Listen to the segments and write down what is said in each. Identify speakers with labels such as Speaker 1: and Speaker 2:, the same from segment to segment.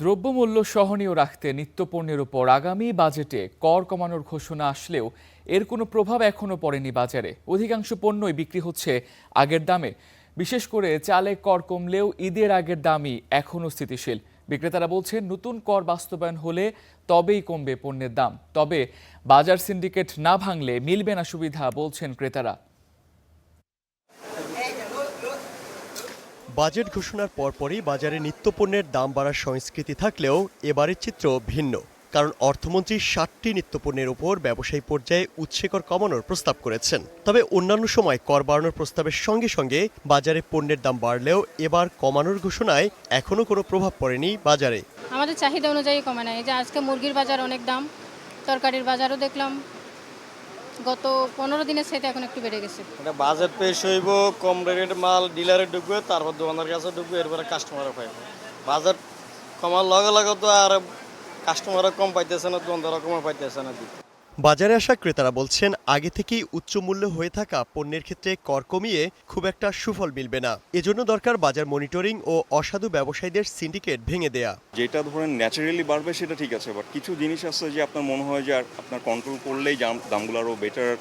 Speaker 1: দ্রব্যমূল্য সহনীয় রাখতে নিত্যপণ্যের উপর আগামী বাজেটে কর কমানোর ঘোষণা আসলেও এর কোনো প্রভাব এখনো পড়েনি বাজারে। অধিকাংশ পণ্যই বিক্রি হচ্ছে আগের দামে। বিশেষ করে চালে কর কমলেও ঈদের আগের দামই এখনো স্থিতিশীল। বিক্রেতারা বলছেন নতুন কর বাস্তবায়ন হলে তবেই কমবে পণ্যের দাম। তবে বাজার সিন্ডিকেট না ভাঙলে মিলবে না সুবিধা বলছেন ক্রেতারা।
Speaker 2: বাজেট ঘোষণার পরপরই বাজারে নিত্যপণ্যের দাম বাড়ার সংস্কৃতি থাকলেও এবারের চিত্র ভিন্ন। কারণ অর্থমন্ত্রী ৬০টি নিত্যপণ্যের উপর ব্যবসায়ী পর্যায়ে উৎসেকর কমানোর প্রস্তাব করেছেন। তবে অন্যান্য সময় কর বাড়ানোর প্রস্তাবের সঙ্গে সঙ্গে বাজারে পণ্যের দাম বাড়লেও এবার কমানোর ঘোষণায় এখনো কোনো প্রভাব পড়েনি বাজারে।
Speaker 3: আমাদের চাহিদা অনুযায়ী কমে নাই। যে আজকে মুরগির বাজার অনেক দাম, তরকারির বাজারও দেখলাম গত 15 দিনের সাথে এখন একটু বেড়ে গেছে।
Speaker 4: বাজেট পেশ হইব, কম রেটের মাল ডিলারে ঢুকবে, তারপর দোকানদার কাছে ঢুকবে, এরপরে কাস্টমারও পাইবে। বাজেট কমার লগে লগে তো আর কাস্টমারও কম পাইতেছে না, দোকানদারও কম পাইতেছে না।
Speaker 2: বাজারে আসা ক্রেতারা বলছেন আগে থেকেই উচ্চ মূল্য হয়ে থাকা পণ্যের ক্ষেত্রে কর কমিয়ে খুব একটা সুফল মিলবে না। এজন্য দরকার বাজার মনিটরিং ও অসাধু ব্যবসায়ীদের সিন্ডিকেট ভেঙে দেয়া।
Speaker 5: যেটা ধরেন ন্যাচারালি বাড়বে সেটা ঠিক আছে, বাট কিছু জিনিস আছে যে আপনার মনে হয় যে আপনার কন্ট্রোল করলেই দামগুলো আরও বেটার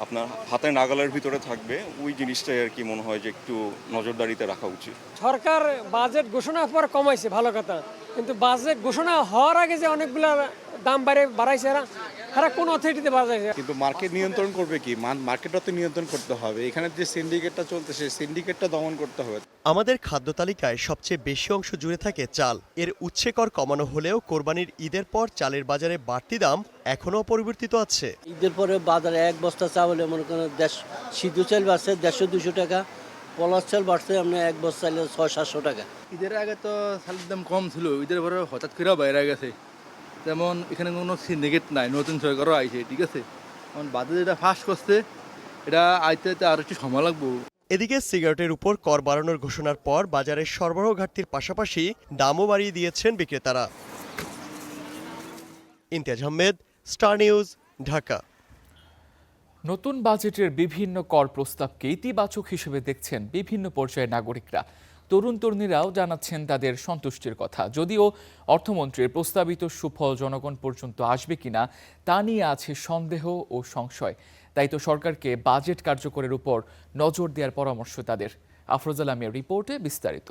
Speaker 5: আপনার হাতের নাগালের ভিতরে থাকবে, ওই জিনিসটাই আর কি মনে হয় যে একটু নজরদারিতে রাখা উচিত।
Speaker 6: সরকার বাজেট ঘোষণার পর কমাইছে ভালো কথা, কিন্তু বাজেট ঘোষণা হওয়ার আগে যে অনেকগুলো দাম বাড়াইছে এরা কোন অথরিটিতে বাড়াইছে।
Speaker 7: কিন্তু মার্কেট নিয়ন্ত্রণ করবে কি? মার্কেটটা তো নিয়ন্ত্রণ করতে হবে। এখানে যে সিন্ডিকেটটা চলতেছে, সিন্ডিকেটটা দমন করতে হবে।
Speaker 2: আমাদের খাদ্য তালিকায় সবচেয়ে বেশি অংশ জুড়ে থাকে চাল। এর উৎসেকর কমানো হলেও কোরবানির ঈদের পর চালের বাজারে বাড়তি দাম এখনো অপরিবর্তিত আছে।
Speaker 8: ঈদের পরে বাজারে এক বস্তা চাউলে মনে করেন সিদ্ধ চাল বাড়ছে 150-200 টাকা, পলাশ চাল বাড়ছে আপনার এক বস্তা চাইলে 600-700 টাকা।
Speaker 9: ঈদের আগে তো চালের দাম কম ছিল, ঈদের পরে হঠাৎ করে বাইরে গেছে। যেমন এখানে কোনো সিন্ডিকেট নাই, নতুন সরকারও আইছে, ঠিক আছে। এখন বাজেট যেটা ফাঁস করছে এটা আইতে আরো একটু সময় লাগবে।
Speaker 2: এদিকে সিগারেটের উপর কর বাড়ানোর ঘোষণার পর বাজারে সরবরাহ ঘাটতির পাশাপাশি দামও বাড়িয়ে দিয়েছেন বিক্রেতারা। Imtiaz Ahmed, star news, Dhaka.
Speaker 1: নতুন বাজেটের বিভিন্ন কর প্রস্তাবকে ইতিবাচক হিসেবে দেখছেন বিভিন্ন পর্যায়ের নাগরিকরা। তরুণ তরুণীরাও জানাচ্ছেন তাদের সন্তুষ্টির কথা। যদিও অর্থমন্ত্রীর প্রস্তাবিত সুফল জনগণ পর্যন্ত আসবে কিনা তা নিয়ে আছে সন্দেহ ও সংশয়। তাই তো সরকারকে বাজেট কার্যকরের উপর নজর দেওয়ার পরামর্শ তাদের। আফরোজা আলমের রিপোর্টে বিস্তারিত।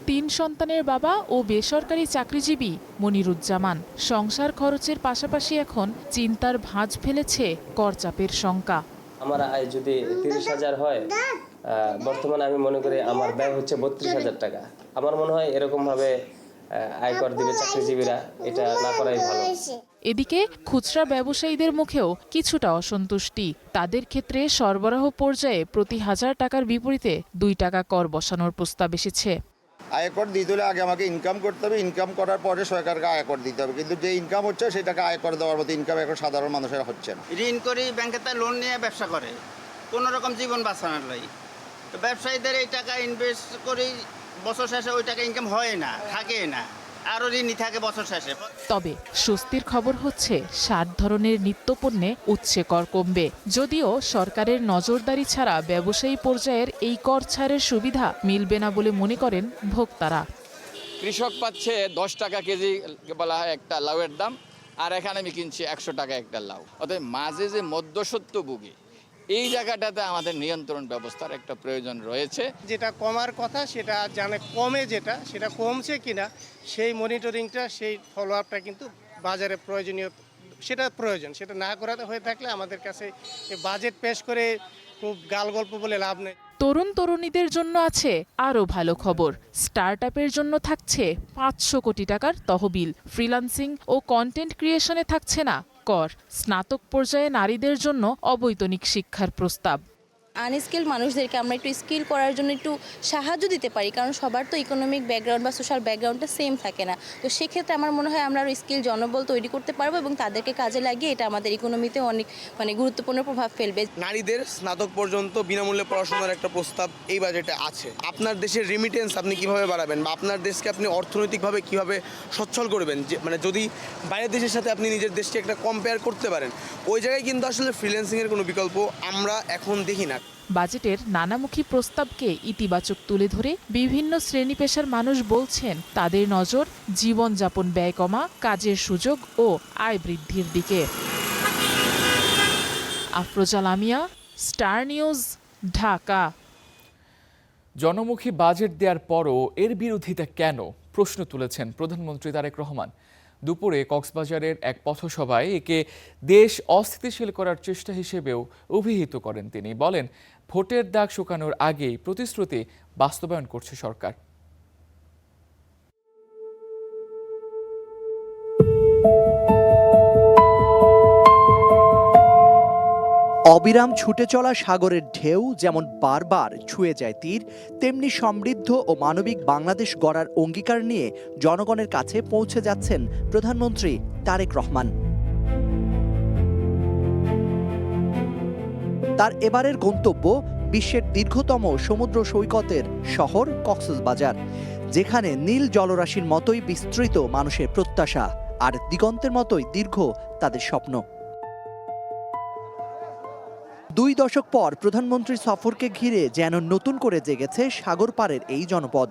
Speaker 10: 3 সন্তানের বাবা ও বেসরকারি চাকরিজীবী মনিরুজ্জামান সংসার খরচের পাশাপাশি এখন চিন্তার ভাঁজ ফেলেছে করচাপের শঙ্কা।
Speaker 11: আমার আয় যদি 30,000 হয়, বর্তমানে আমি মনে করি আমার ব্যয় হচ্ছে 32,000 টাকা। আমার মনে হয় এরকম ভাবে আয়কর দিবে চাকরিজীবীরা, এটা না করাই ভালো।
Speaker 10: এদিকে খুচরা ব্যবসায়ীদের মুখেও কিছুটা অসন্তুষ্টি। তাদের ক্ষেত্রে সরবরাহ পর্যায়ে প্রতি 1000 টাকার বিপরীতে 2 টাকা কর বসানোর প্রস্তাব এসেছে।
Speaker 12: আয়কর দিতে হলে আগে আমাকে ইনকাম করতে হবে, ইনকাম করার পরে সরকারকে আয়কর দিতে হবে। কিন্তু যে ইনকাম হচ্ছে সেটাকে আয়কর দেওয়ার মতো ইনকাম এখন সাধারণ মানুষের হচ্ছে না।
Speaker 13: ঋণ করি, ব্যাংকের থেকে লোন নিয়ে ব্যবসা করে কোনো রকম জীবন বাঁচানোর লাগে। তো ব্যবসায়ীদের এই টাকা ইনভেস্ট করি, বছর শেষে ওই টাকা ইনকাম হয় না, থাকে না, আরও ঋণই থাকে বছর শেষে।
Speaker 10: তবে স্বস্তির খবর হচ্ছে 60 ধরনের নিত্যপণ্যে উৎসে কর কমবে। যদিও সরকারের নজরদারি ছাড়া ব্যবসায়ী পর্যায়ের এই কর ছাড়ের সুবিধা মিলবে না বলে মনে করেন ভোক্তারা।
Speaker 14: কৃষক পাচ্ছে 10 টাকা কেজি বলা হয় একটা লাউয়ের দাম, আর এখানে আমি কিনছি 100 টাকা একটা লাউ। অতএব মাঝে যে মধ্যস্বত্বভোগী, এই জায়গাটাতে আমাদের নিয়ন্ত্রণ ব্যবস্থার একটা প্রয়োজন রয়েছে।
Speaker 6: যেটা কমার কথা সেটা জানে কমে, সেটা কমছে কিনা সেই মনিটরিংটা, সেই ফলো আপটা কিন্তু বাজারে প্রয়োজনীয়, সেটা প্রয়োজন। সেটা না করাতে হয়ে থাকলে আমাদের কাছে বাজেট পেশ করে খুব গাল গল্প বলে লাভ নেই।
Speaker 10: তরুণ তরুণীদের জন্য আছে আরও ভালো খবর। স্টার্টআপের জন্য থাকছে 500 কোটি টাকার তহবিল। ফ্রিল্যান্সিং ও কন্টেন্ট ক্রিয়েশনে থাকছে না কর। স্নাতক পর্যায়ে নারীদের জন্য অবৈতনিক শিক্ষার প্রস্তাব।
Speaker 15: আনস্কিল মানুষদেরকে আমরা একটু স্কিল করার জন্য একটু সাহায্য দিতে পারি, কারণ সবার তো ইকোনমিক ব্যাকগ্রাউন্ড বা সোশ্যাল ব্যাকগ্রাউন্ডটা সেম থাকে না। তো সেক্ষেত্রে আমার মনে হয় আমরা আরও স্কিল জনবল তৈরি করতে পারবো এবং তাদেরকে কাজে লাগিয়ে এটা আমাদের ইকোনমিতে অনেক গুরুত্বপূর্ণ প্রভাব ফেলবে।
Speaker 16: নারীদের স্নাতক পর্যন্ত বিনামূল্যে পড়াশোনার একটা প্রস্তাব এই বাজেটে আছে। আপনার দেশের রেমিটেন্স আপনি কিভাবে বাড়াবেন বা আপনার দেশকে আপনি অর্থনৈতিকভাবে কিভাবে সচ্ছল করবেন, যে যদি বাইরের দেশের সাথে আপনি নিজের দেশকে একটা কম্পেয়ার করতে পারেন, ওই জায়গায় কিন্তু আসলে ফ্রিল্যান্সিংয়ের কোনো বিকল্প আমরা এখন দেখি না।
Speaker 10: বাজেটের নানামুখী প্রস্তাবকে ইতিবাচক তুলে ধরে বিভিন্ন শ্রেণী পেশার মানুষ বলছেন তাদের নজর জীবনযাপন ব্যয় কমা, কাজের সুযোগ ও আয় বৃদ্ধির দিকে। Afroza Lamia, star news, Dhaka.
Speaker 1: জনমুখী বাজেট দেওয়ার পরও এর বিরোধিতা কেন প্রশ্ন তুলেছেন প্রধানমন্ত্রী তারেক রহমান। দুপুরে কক্সবাজারের এক পথসভায় একে দেশ অস্থিতিশীল করার চেষ্টা হিসেবেও অভিহিত করেন তিনি। বলেন, ভোটের দাগ শুকানোর আগেই প্রতিশ্রুতি বাস্তবায়ন করছে সরকার।
Speaker 17: অবিরাম ছুটে চলা সাগরের ঢেউ যেমন বারবার ছুঁয়ে যায় তীর, তেমনি সমৃদ্ধ ও মানবিক বাংলাদেশ গড়ার অঙ্গীকার নিয়ে জনগণের কাছে পৌঁছে যাচ্ছেন প্রধানমন্ত্রী তারেক রহমান। তার এবারের গন্তব্য বিশ্বের দীর্ঘতম সমুদ্র সৈকতের শহর কক্সবাজার, যেখানে নীল জলরাশির মতোই বিস্তৃত মানুষের প্রত্যাশা আর দিগন্তের মতোই দীর্ঘ তাদের স্বপ্ন। 2 দশক পর প্রধানমন্ত্রীর সফরকে ঘিরে যেন নতুন করে জেগেছে সাগর পাড়ের এই জনপদ।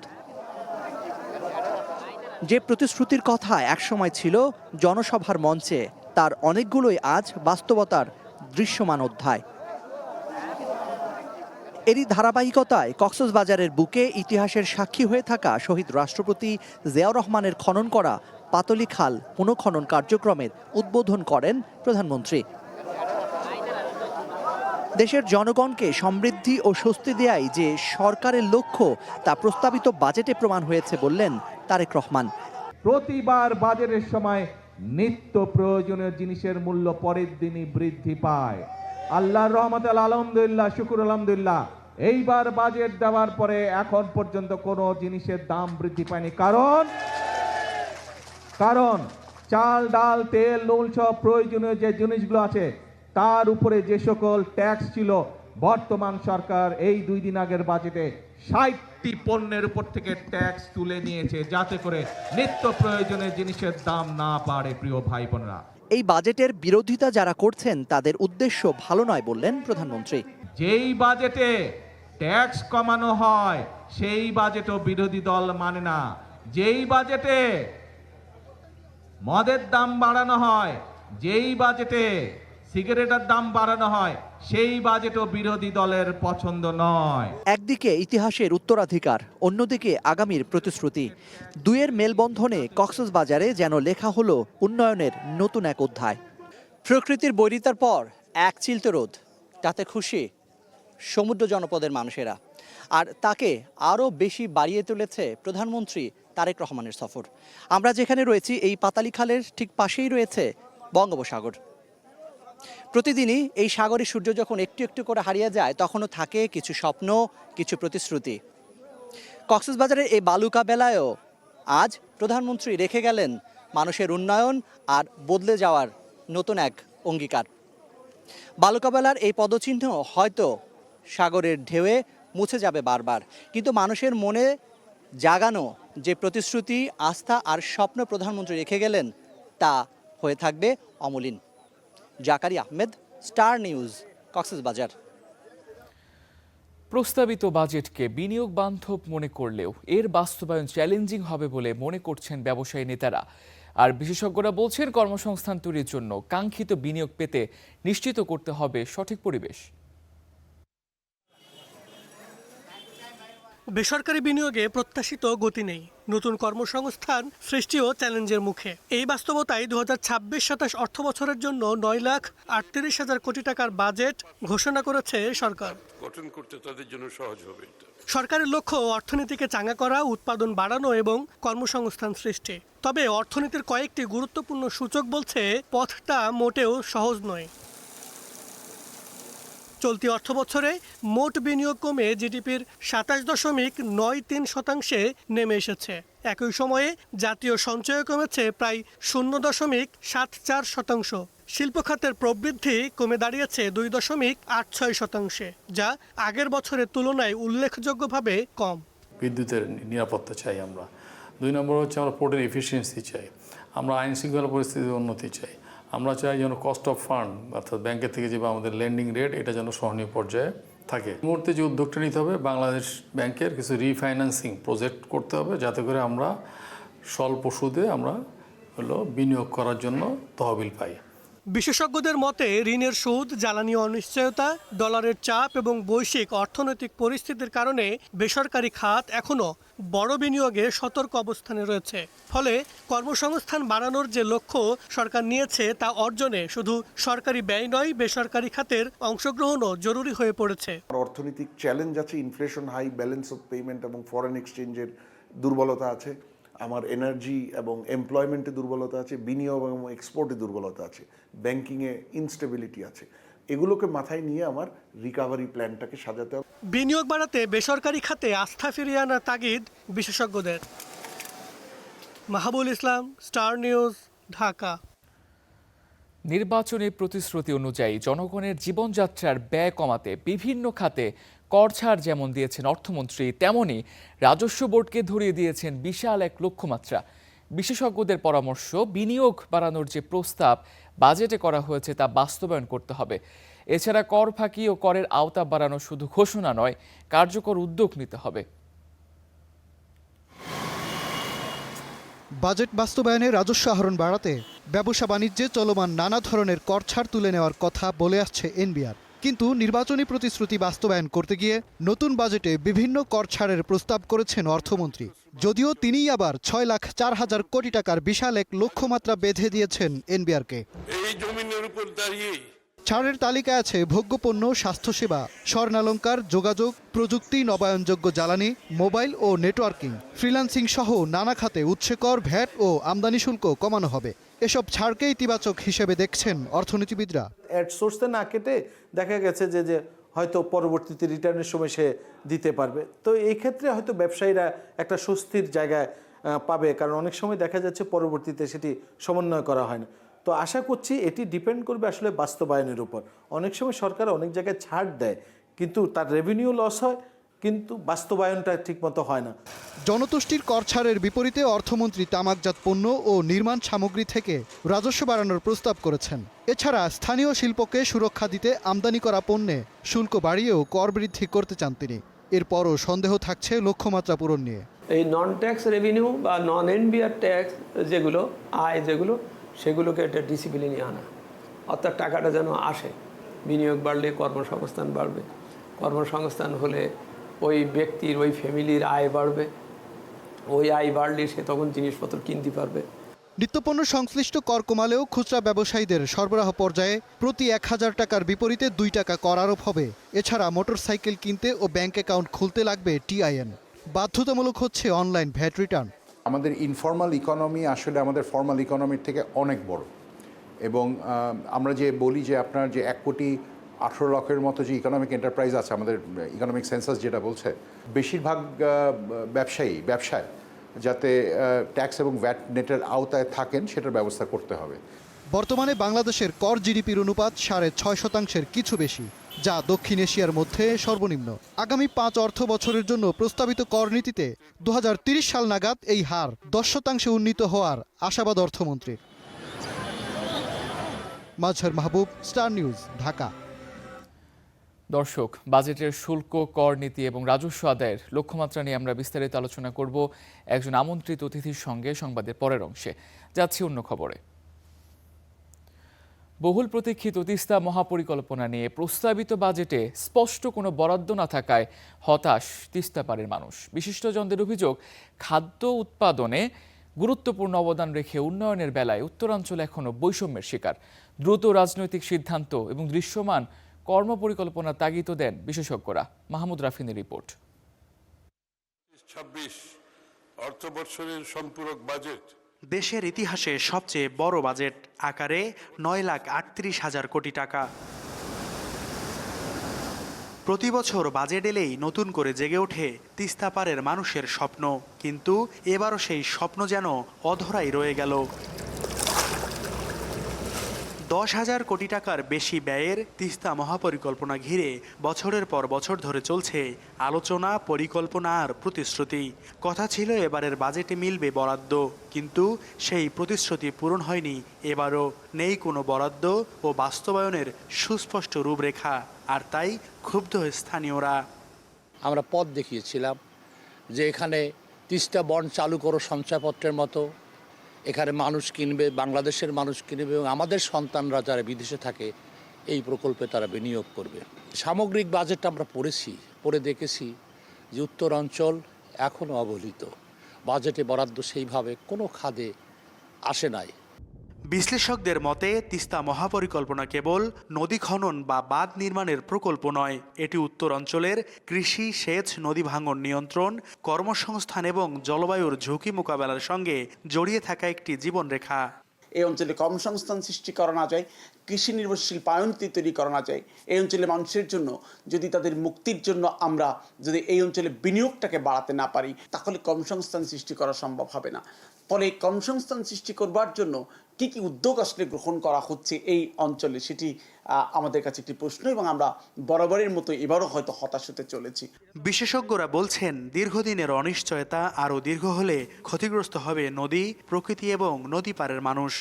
Speaker 17: যে প্রতিশ্রুতির কথা একসময় ছিল জনসভার মঞ্চে, তার অনেকগুলোই আজ বাস্তবতার দৃশ্যমান অধ্যায়। এরই ধারাবাহিকতায় কক্সবাজারের বুকে ইতিহাসের সাক্ষী হয়ে থাকা শহীদ রাষ্ট্রপতি জিয়াউর রহমানের খনন করা পাতলি খাল পুনঃখনন কার্যক্রমের উদ্বোধন করেন প্রধানমন্ত্রী। দেশের জনগণকে সমৃদ্ধি ও স্বস্তি দেয়াই যে সরকারের লক্ষ্য তা প্রস্তাবিত বাজেটে প্রমাণ হয়েছে বললেন তারেক রহমান।
Speaker 18: প্রতিবার বাজেটের সময় নিত্য প্রয়োজনীয় জিনিসের মূল্য পরের দিনই বৃদ্ধি পায়। আল্লাহর রহমতে আলহামদুলিল্লাহ, শুকুর আলহামদুলিল্লাহ, এইবার বাজেট দেওয়ার পরে এখন পর্যন্ত কোনো জিনিসের দাম বৃদ্ধি পায়নি। কারণ চাল, ডাল, তেল, নুন সব প্রয়োজনীয় যে জিনিসগুলো আছে তার উপরে যে সকল ট্যাক্স ছিল, বর্তমান সরকার এই 2 দিন আগের বাজেটে 60টি পণ্যের উপর থেকে ট্যাক্স তুলে নিয়েছে, যাতে করে নিত্য প্রয়োজনীয় জিনিসের দাম না বাড়ে। প্রিয় ভাই বোনেরা,
Speaker 17: এই বাজেটের বিরোধিতা যারা করছেন তাদের উদ্দেশ্য ভালো নয় বললেন প্রধানমন্ত্রী।
Speaker 18: যেই বাজেটে ট্যাক্স কমানো হয় সেই বাজেটও বিরোধী দল মানে না। যেই বাজেটে মদের দাম বাড়ানো হয়, যেই বাজেটে সিগারেটের দাম বাড়ানো হয়, সেই বাজেটও বিরোধী দলের পছন্দ নয়।
Speaker 17: একদিকে ইতিহাসের উত্তরাধিকার, অন্যদিকে আগামীর প্রতিশ্রুতি, দুয়ের মেলবন্ধনে কক্সবাজারে যেন লেখা হলো উন্নয়নের নতুন এক অধ্যায়। প্রকৃতির বৈরিতার পর এক চিলতে রোদ, তাতে খুশি সমুদ্র জনপদের মানুষেরা, আর তাকে আরও বেশি বাড়িয়ে তুলেছে প্রধানমন্ত্রী তারেক রহমানের সফর। আমরা যেখানে রয়েছি এই পাতালি খালের ঠিক পাশেই রয়েছে বঙ্গোপসাগর। প্রতিদিনই এই সাগরে সূর্য যখন একটু একটু করে হারিয়ে যায়, তখনও থাকে কিছু স্বপ্ন, কিছু প্রতিশ্রুতি। কক্সবাজারের এই বালুকা বেলায়ও আজ প্রধানমন্ত্রী রেখে গেলেন মানুষের উন্নয়ন আর বদলে যাওয়ার নতুন এক অঙ্গীকার। বালুকা বেলার এই পদচিহ্ন হয়তো সাগরের ঢেউয়ে মুছে যাবে বারবার, কিন্তু মানুষের মনে জাগানো যে প্রতিশ্রুতি, আস্থা আর স্বপ্ন প্রধানমন্ত্রী রেখে গেলেন তা হয়ে থাকবে অমলিন। জাকারি আহমেদ, স্টার নিউজ, কক্সবাজার।
Speaker 1: প্রস্তাবিত বাজেটকে বিনিয়োগ বান্ধব মনে করলেও এর বাস্তবায়ন চ্যালেঞ্জিং হবে বলে মনে করছেন ব্যবসায়ী নেতারা। আর বিশেষজ্ঞরা বলছেন, কর্মসংস্থান তৈরির জন্য কাঙ্ক্ষিত বিনিয়োগ পেতে নিশ্চিত করতে হবে সঠিক পরিবেশ।
Speaker 19: বেসরকারি বিনিয়োগে প্রত্যাশিত গতি নেই, নতুন কর্মসংস্থান সৃষ্টিও চ্যালেঞ্জের মুখে। এই বাস্তবতায় 2026-27 অর্থ বছরের জন্য 9,38,000 কোটি টাকার বাজেট ঘোষণা করেছে সরকার।
Speaker 20: গঠন করতে তাদের জন্য সহজ হবে।
Speaker 19: সরকারের লক্ষ্য অর্থনীতিকে চাঙ্গা করা, উৎপাদন বাড়ানো এবং কর্মসংস্থান সৃষ্টি। তবে অর্থনীতির কয়েকটি গুরুত্বপূর্ণ সূচক বলছে পথটা মোটেও সহজ নয়। চলতি অর্থবছরে মোট বিনিয়োগ কমে জিডিপির 27.93% নেমে এসেছে। একই সময়ে জাতীয় সঞ্চয় কমেছে প্রায় 0.74%। শিল্প খাতের প্রবৃদ্ধি কমে দাঁড়িয়েছে 2.86%, যা আগের বছরের তুলনায় উল্লেখযোগ্যভাবে কম।
Speaker 21: বিদ্যুতের নিরাপত্তা চাই আমরা। 2 নম্বর হচ্ছে আমরা পোর্টের এফিসিয়েন্সি চাই, আমরা আইন শৃঙ্খলা পরিস্থিতির উন্নতি চাই। আমরা চাই যেন কস্ট অফ ফান্ড অর্থাৎ ব্যাংকের থেকে যে আমাদের লেন্ডিং রেট, এটা যেন সহনীয় পর্যায়ে থাকে। এই মুহূর্তে যে উদ্যোগটা নিতে হবে, বাংলাদেশ ব্যাংকের কিছু রিফাইন্যান্সিং প্রজেক্ট করতে হবে, যাতে করে আমরা স্বল্প সুদে আমরা বিনিয়োগ করার জন্য তহবিল পাই।
Speaker 19: বিশেষজ্ঞদের মতে ঋণের সুদ, জ্বালানি অনিশ্চয়তা, ডলারের চাপ এবং বৈশ্বিক অর্থনৈতিক পরিস্থিতির কারণে বেসরকারি খাত এখনও বড় বিনিয়োগে সতর্ক অবস্থানে রয়েছে। ফলে কর্মসংস্থান বাড়ানোর যে লক্ষ্য সরকার নিয়েছে তা অর্জনে শুধু সরকারি ব্যয় নয়, বেসরকারি খাতের অংশগ্রহণও জরুরি হয়ে পড়েছে।
Speaker 3: অর্থনৈতিক চ্যালেঞ্জ আছে, inflation high, balance of payment এবং ফরেন এক্সচেঞ্জের দুর্বলতা আছে, আমার এনার্জি এবং এমপ্লয়মেন্টে দুর্বলতা আছে, বিনিয়োগ এবং এক্সপোর্টে দুর্বলতা আছে, ব্যাংকিংয়ে ইনস্টেবিলিটি আছে। এগুলোকে মাথায় নিয়ে আমার রিকভারি প্ল্যানটাকে সাজাতে হবে।
Speaker 19: বিনিয়োগ বাড়াতে বেসরকারি খাতে আস্থা ফিরিয়ে আনার তাগিদ বিশেষজ্ঞদের। মাহবুল ইসলাম, স্টার নিউজ, ঢাকা।
Speaker 1: নির্বাচনী প্রতিশ্রুতি অনুযায়ী জনগণের জীবনযাত্রার ব্যয় কমাতে বিভিন্ন খাতে কর ছাড় যেমন দিয়েছেন অর্থমন্ত্রী, তেমনি রাজস্ব বোর্ডকে ধরিয়ে দিয়েছেন বিশাল এক লক্ষ্যমাত্রা। বিশেষজ্ঞদের পরামর্শ, বিনিয়োগ বাড়ানোর যে প্রস্তাব বাজেটে করা হয়েছে তা বাস্তবায়ন করতে হবে। এছাড়া কর ফাঁকি ও করের আওতা বাড়ানো শুধু ঘোষণা নয়, কার্যকর উদ্যোগ নিতে হবে।
Speaker 22: বাজেট বাস্তবায়নে রাজস্ব আহরণ বাড়াতে ব্যবসা বাণিজ্যে চলমান নানা ধরনের কর ছাড় তুলে নেওয়ার কথা বলে আসছে এনবিআর। কিন্তু নির্বাচনী প্রতিশ্রুতি বাস্তবায়ন করতে গিয়ে নতুন বাজেটে বিভিন্ন কর ছাড়ের প্রস্তাব করেছেন অর্থমন্ত্রী। যদিও তিনিই আবার 6,04,000 কোটি টাকার বিশাল এক লক্ষ্যমাত্রা বেঁধে দিয়েছেন এনবিআরকে।
Speaker 20: এই জমিনের উপর দাঁড়িয়ে
Speaker 22: ছাড়ের তালিকায় আছে ভোগ্যপণ্য, স্বাস্থ্যসেবা, স্বর্ণালংকার, যোগাযোগ, প্রযুক্তি, নবায়নযোগ্য জ্বালানি, মোবাইল ও নেটওয়ার্কিং, ফ্রিল্যান্সিং সহ নানা খাতে উৎসে কর, ভ্যাট ও আমদানি শুল্ক কমানো হবে। এসব ছাড়কে ইতিবাচক হিসেবে দেখছেন অর্থনীতিবিদরা।
Speaker 7: অ্যাড সোর্সে না কেটে দেখা গেছে যে হয়তো পরবর্তীতে রিটার্নের সময় সে দিতে পারবে। তো এই ক্ষেত্রে হয়তো ব্যবসায়ীরা একটা স্বস্তির জায়গায় পাবে, কারণ অনেক সময় দেখা যাচ্ছে পরবর্তীতে সেটি সমন্বয় করা হয় না। তো আশা করছি এটি ডিপেন্ড করবে আসলে বাস্তবায়নের উপর। অনেক সময় সরকার অনেক জায়গায় ছাড় দেয়, কিন্তু তার রেভিনিউ লস হয়, কিন্তু বাস্তবায়নটা ঠিকমতো হয় না।
Speaker 22: জনতুষ্টির কর ছাড়ের বিপরীতে অর্থমন্ত্রী তামাকজাত পণ্য ও নির্মাণ সামগ্রী থেকে রাজস্ব বাড়ানোর প্রস্তাব করেছেন। এছাড়া স্থানীয় শিল্পকে সুরক্ষা দিতে আমদানি করা পণ্যে শুল্ক বাড়িয়েও কর বৃদ্ধি করতে চান তিনি। এরপরও সন্দেহ থাকছে লক্ষ্যমাত্রা পূরণ নিয়ে।
Speaker 23: এই নন ট্যাক্স রেভিনিউ বা নন এনবিআর ট্যাক্স যেগুলো আয় যেগুলো সেগুলোকে একটা ডিসিপ্লিনে আনা, অর্থাৎ টাকাটা যেন আসে। বিনিয়োগ বাড়লে কর্মসংস্থান বাড়বে, কর্মসংস্থান হলে ওই ব্যক্তির, ওই ফ্যামিলির আয় বাড়বে, ওই আয় বাড়লে সে তখন জিনিসপত্র কিনতে পারবে।
Speaker 22: নিত্যপণ্য সংশ্লিষ্ট কর কমালেও খুচরা ব্যবসায়ীদের সরবরাহ পর্যায়ে প্রতি 1,000 টাকার বিপরীতে 2 টাকা কর আরোপ হবে। এছাড়া মোটরসাইকেল কিনতে ও ব্যাংক অ্যাকাউন্ট খুলতে লাগবে টিআইএন। বাধ্যতামূলক হচ্ছে অনলাইন ভ্যাট রিটার্ন।
Speaker 24: আমাদের ইনফর্মাল ইকোনমি আসলে আমাদের ফর্মাল ইকোনমির থেকে অনেক বড়, এবং আমরা যে বলি যে আপনার যে 1,18 লক্ষের মতো যে ইকোনমিক এন্টারপ্রাইজ আছে, আমাদের ইকোনমিক সেন্সাস যেটা বলছে, বেশিরভাগ ব্যবসায় যাতে ট্যাক্স এবং ভ্যাট নেটের আওতায় থাকেন সেটার ব্যবস্থা করতে হবে।
Speaker 22: বর্তমানে বাংলাদেশের কর জিডিপির অনুপাত 6.5%-এর কিছু বেশি, যা দক্ষিণ এশিয়ার মধ্যে সর্বনিম্ন। আগামী 5 অর্থ বছরের জন্য প্রস্তাবিত কর নীতিতে 2030 সাল নাগাদ এই হার 10% উন্নীত হওয়ার আশাবাদ অর্থমন্ত্রীর। মাজহার মাহবুব, স্টার নিউজ, ঢাকা।
Speaker 1: দর্শক, বাজেটের শুল্ক, কর নীতি এবং রাজস্ব আদায়ের লক্ষ্যমাত্রা নিয়ে আমরা বিস্তারিত আলোচনা করব একজন আমন্ত্রিত অতিথির সঙ্গে সংবাদের পরের অংশে। যাচ্ছি অন্য খবরে। বহুল প্রতীক্ষিত তিস্তা মহাপরিকল্পনা নিয়ে প্রস্তাবিত বাজেটে স্পষ্ট কোনো বরাদ্দ না থাকায় হতাশ তিস্তাপাড়ের মানুষ। বিশিষ্টজনদের অভিযোগ, খাদ্য উৎপাদনে গুরুত্বপূর্ণ অবদান রেখে উন্নয়নের বেলায় উত্তরাঞ্চল এখনও বৈষম্যের শিকার। দ্রুত রাজনৈতিক সিদ্ধান্ত এবং দৃশ্যমান কর্মপরিকল্পনা তাগিদ দেন বিশেষজ্ঞরা। মাহমুদ রাফিনের রিপোর্ট।
Speaker 20: 26 অর্থবর্ষের সম্পূরক বাজেট
Speaker 25: দেশের ইতিহাসে সবচেয়ে বড় বাজেট, আকারে 9,38,000 কোটি টাকা। প্রতি বছর বাজেট এলেই নতুন করে জেগে ওঠে তিস্তাপাড়ের মানুষের স্বপ্ন, কিন্তু এবারও সেই স্বপ্ন যেন অধরাই রয়ে গেল। 10,000 কোটি টাকার বেশি ব্যয়ের তিস্তা মহাপরিকল্পনা ঘিরে বছরের পর বছর ধরে চলছে আলোচনা, পরিকল্পনা আর প্রতিশ্রুতি। কথা ছিল এবারের বাজেটে মিলবে বরাদ্দ, কিন্তু সেই প্রতিশ্রুতি পূরণ হয়নি। এবারও নেই কোনো বরাদ্দ ও বাস্তবায়নের সুস্পষ্ট রূপরেখা, আর তাই ক্ষুব্ধ স্থানীয়রা।
Speaker 2: আমরা পথ দেখিয়েছিলাম যে এখানে তিস্তা বন্ড চালু করো সঞ্চয়পত্রের মতো, এখানে মানুষ কিনবে, বাংলাদেশের মানুষ কিনবে এবং আমাদের সন্তানরা যারা বিদেশে থাকে এই প্রকল্পে তারা বিনিয়োগ করবে। সামগ্রিক বাজেটটা আমরা পড়ে দেখেছি যে উত্তরাঞ্চল এখনও অবহেলিত। বাজেটে বরাদ্দ সেইভাবে কোনো খাদে আসে নাই।
Speaker 25: বিশ্লেষকদের মতে তিস্তা মহাপরিকল্পনা কেবল নদী খনন বা বাঁধ নির্মাণের প্রকল্প নয়, এটি উত্তরাঞ্চলের কৃষি, সেচ, নদী ভাঙন নিয়ন্ত্রণ, কর্মসংস্থান এবং জলবায়ুর ঝুঁকি মোকাবেলার সঙ্গে জড়িয়ে থাকা একটি জীবনরেখা।
Speaker 4: এই অঞ্চলে কর্মসংস্থান সৃষ্টি করানো যায়, কৃষি নির্ভরশীল পায়নতি তৈরি করানো যায়। এই অঞ্চলে মানুষের জন্য যদি তাদের মুক্তির জন্য আমরা যদি এই অঞ্চলে বিনিয়োগটাকে বাড়াতে না পারি, তাহলে কর্মসংস্থান সৃষ্টি করা সম্ভব হবে না। ফলে কর্মসংস্থান সৃষ্টি করবার জন্য কি কি উদ্যোগ আসলে গ্রহণ করা হচ্ছে এই অঞ্চলে, সেটি আমাদের কাছে একটি প্রশ্ন, এবং আমরা বরাবরের মতো এবারও হয়তো হতাশ হতে চলেছি।
Speaker 25: বিশেষজ্ঞরা বলছেন দীর্ঘদিনের অনিশ্চয়তা আরও দীর্ঘ হলে ক্ষতিগ্রস্ত হবে নদী, প্রকৃতি এবং নদী পাড়ের মানুষ।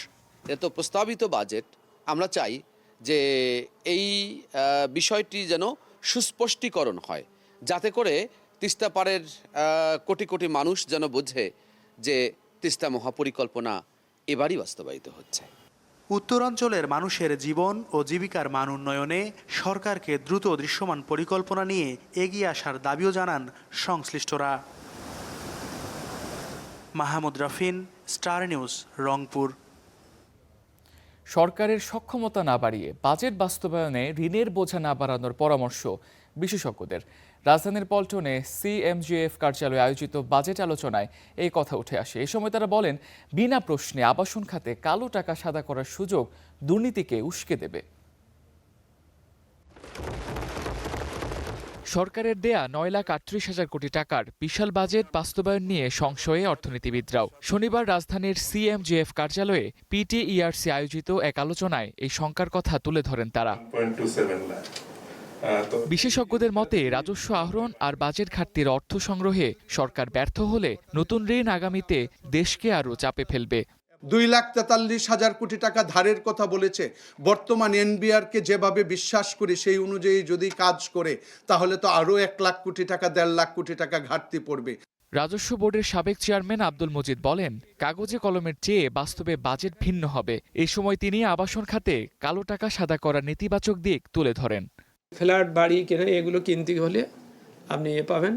Speaker 5: এত প্রস্তাবিত বাজেট আমরা চাই যে এই বিষয়টি যেন সুস্পষ্টীকরণ হয়, যাতে করে তিস্তা পাড়ের কোটি কোটি মানুষ যেন বোঝে যে তিস্তা মহাপরিকল্পনা এবারই বাস্তবায়িত হচ্ছে।
Speaker 25: উত্তরাঞ্চলের মানুষের জীবন ও জীবিকার মান উন্নয়নে সরকারকে দ্রুত দৃশ্যমান পরিকল্পনা নিয়ে এগিয়ে আসার দাবিও জানান সংশ্লিষ্টরা। মাহমুদ রাফিন, স্টার নিউজ, রংপুর।
Speaker 1: সরকারের সক্ষমতা না বাড়িয়ে বাজেট বাস্তবায়নে ঋণের বোঝা না বাড়ানোর পরামর্শ বিশেষজ্ঞদের। রাজধানীর পল্টনে সিএমজিএফ কার্যালয়ে আয়োজিত বাজেট আলোচনায় এই কথা উঠে আসে। এ সময় তারা বলেন, বিনা প্রশ্নে আবাসন খাতে কালো টাকা সাদা করার সুযোগ দুর্নীতিকে উস্কে দেবে। সরকারের দেয়া 9,38,000 কোটি টাকার বিশাল বাজেট বাস্তবায়ন নিয়ে সংশয়ে অর্থনীতিবিদরাও। শনিবার রাজধানীর সিএমজিএফ কার্যালয়ে পিটিইআরসি আয়োজিত এক আলোচনায় এই শঙ্কার কথা তুলে ধরেন তারা। বিশেষজ্ঞদের মতে রাজস্ব আহরণ আর বাজেট ঘাটতির অর্থ সংগ্রহে সরকার ব্যর্থ হলে নতুন ঋণ আগামীতে দেশকে আরও চাপে ফেলবে।
Speaker 8: 2,43,000 কোটি টাকা ধারের কথা বলেছে। বর্তমান এনবিআরকে যেভাবে বিশ্বাস করি সেই অনুযায়ী যদি কাজ করে তাহলে তো আরও 1 লাখ কোটি টাকা, 1.5 লাখ কোটি টাকা ঘাটতি পড়বে।
Speaker 1: রাজস্ব বোর্ডের সাবেক চেয়ারম্যান আব্দুল মজিদ বলেন, কাগজে কলমের চেয়ে বাস্তবে বাজেট ভিন্ন হবে। এই সময় তিনি আবাসন খাতে কালো টাকা সাদা করার নেতিবাচক দিক তুলে ধরেন।
Speaker 23: ফ্ল্যাট, বাড়ি কেনা এগুলো কিনতে হলে আপনি পাবেন,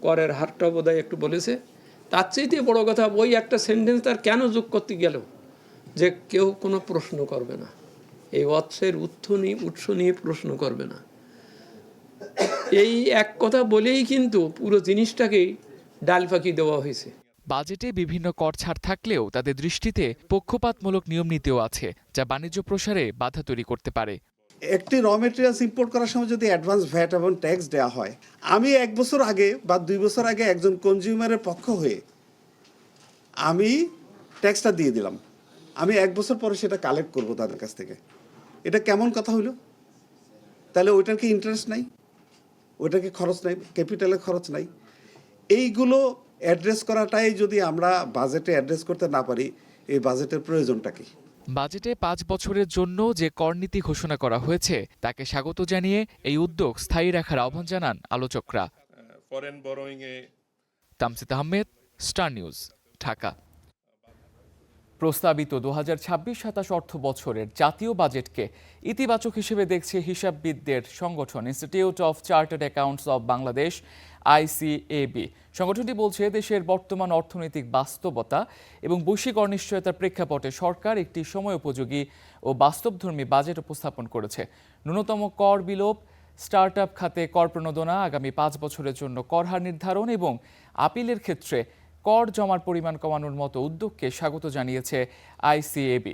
Speaker 23: করের হারটাও বোধহয় একটু বলেছে। তার চাইতে বড় কথা, ওই একটা সেন্টেন্স তার কেন যোগ করতে গেল যে কেউ কোনো প্রশ্ন করবে না, এই অর্থের উৎস নিয়ে প্রশ্ন করবে না। এই এক কথা বলেই কিন্তু পুরো জিনিসটাকেই ডাল ফাঁকি দেওয়া হয়েছে।
Speaker 1: বাজেটে বিভিন্ন কর ছাড় থাকলেও তাদের দৃষ্টিতে পক্ষপাতমূলক নিয়ম নীতিও আছে, যা বাণিজ্য প্রসারে বাধা তৈরি করতে পারে।
Speaker 9: একটি র মেটেরিয়ালস ইম্পোর্ট করার সময় যদি অ্যাডভান্স ভ্যাট এবং ট্যাক্স দেওয়া হয়, আমি 1 বছর আগে বা 2 বছর আগে একজন কনজিউমারের পক্ষ হয়ে আমি ট্যাক্সটা দিয়ে দিলাম, আমি 1 বছর পরে সেটা কালেক্ট করব তাদের কাছ থেকে। এটা কেমন কথা হইল? তাহলে ওইটার কি ইন্টারেস্ট নাই, ওইটার কি খরচ নাই, ক্যাপিটালের খরচ নাই? এইগুলো অ্যাড্রেস করাটাই যদি আমরা বাজেটে অ্যাড্রেস করতে না পারি, এই বাজেটের প্রয়োজনটা কি?
Speaker 1: বাজেটে 5 বছরের জন্য যে করনীতি ঘোষণা করা হয়েছে তাকে স্বাগত জানিয়ে এই উদ্যোগ স্থায়ী রাখার আহ্বান জানান আলোচকরা। Tamsid Ahmed, star news, Dhaka. প্রস্তাবিত 2026-27 অর্থ বছরের জাতীয় বাজেটকে ইতিবাচক হিসেবে দেখছে হিসাববিদদের সংগঠন institute of chartered accounts of Bangladesh, ICAB। সংগঠনটি বলছে, দেশের বর্তমান অর্থনৈতিক বাস্তবতা এবং বৈশ্বিক অনিশ্চয়তার প্রেক্ষাপটে সরকার একটি সময়োপযোগী ও বাস্তবধর্মী বাজেট উপস্থাপন করেছে। ন্যূনতম কর বিলোপ, স্টার্টআপ খাতে কর প্রণোদনা, আগামী 5 বছরের জন্য কর হার নির্ধারণ এবং আপিলের ক্ষেত্রে কর জমার পরিমাণ কমানোর মতো উদ্যোগকে স্বাগত জানিয়েছে ICAB।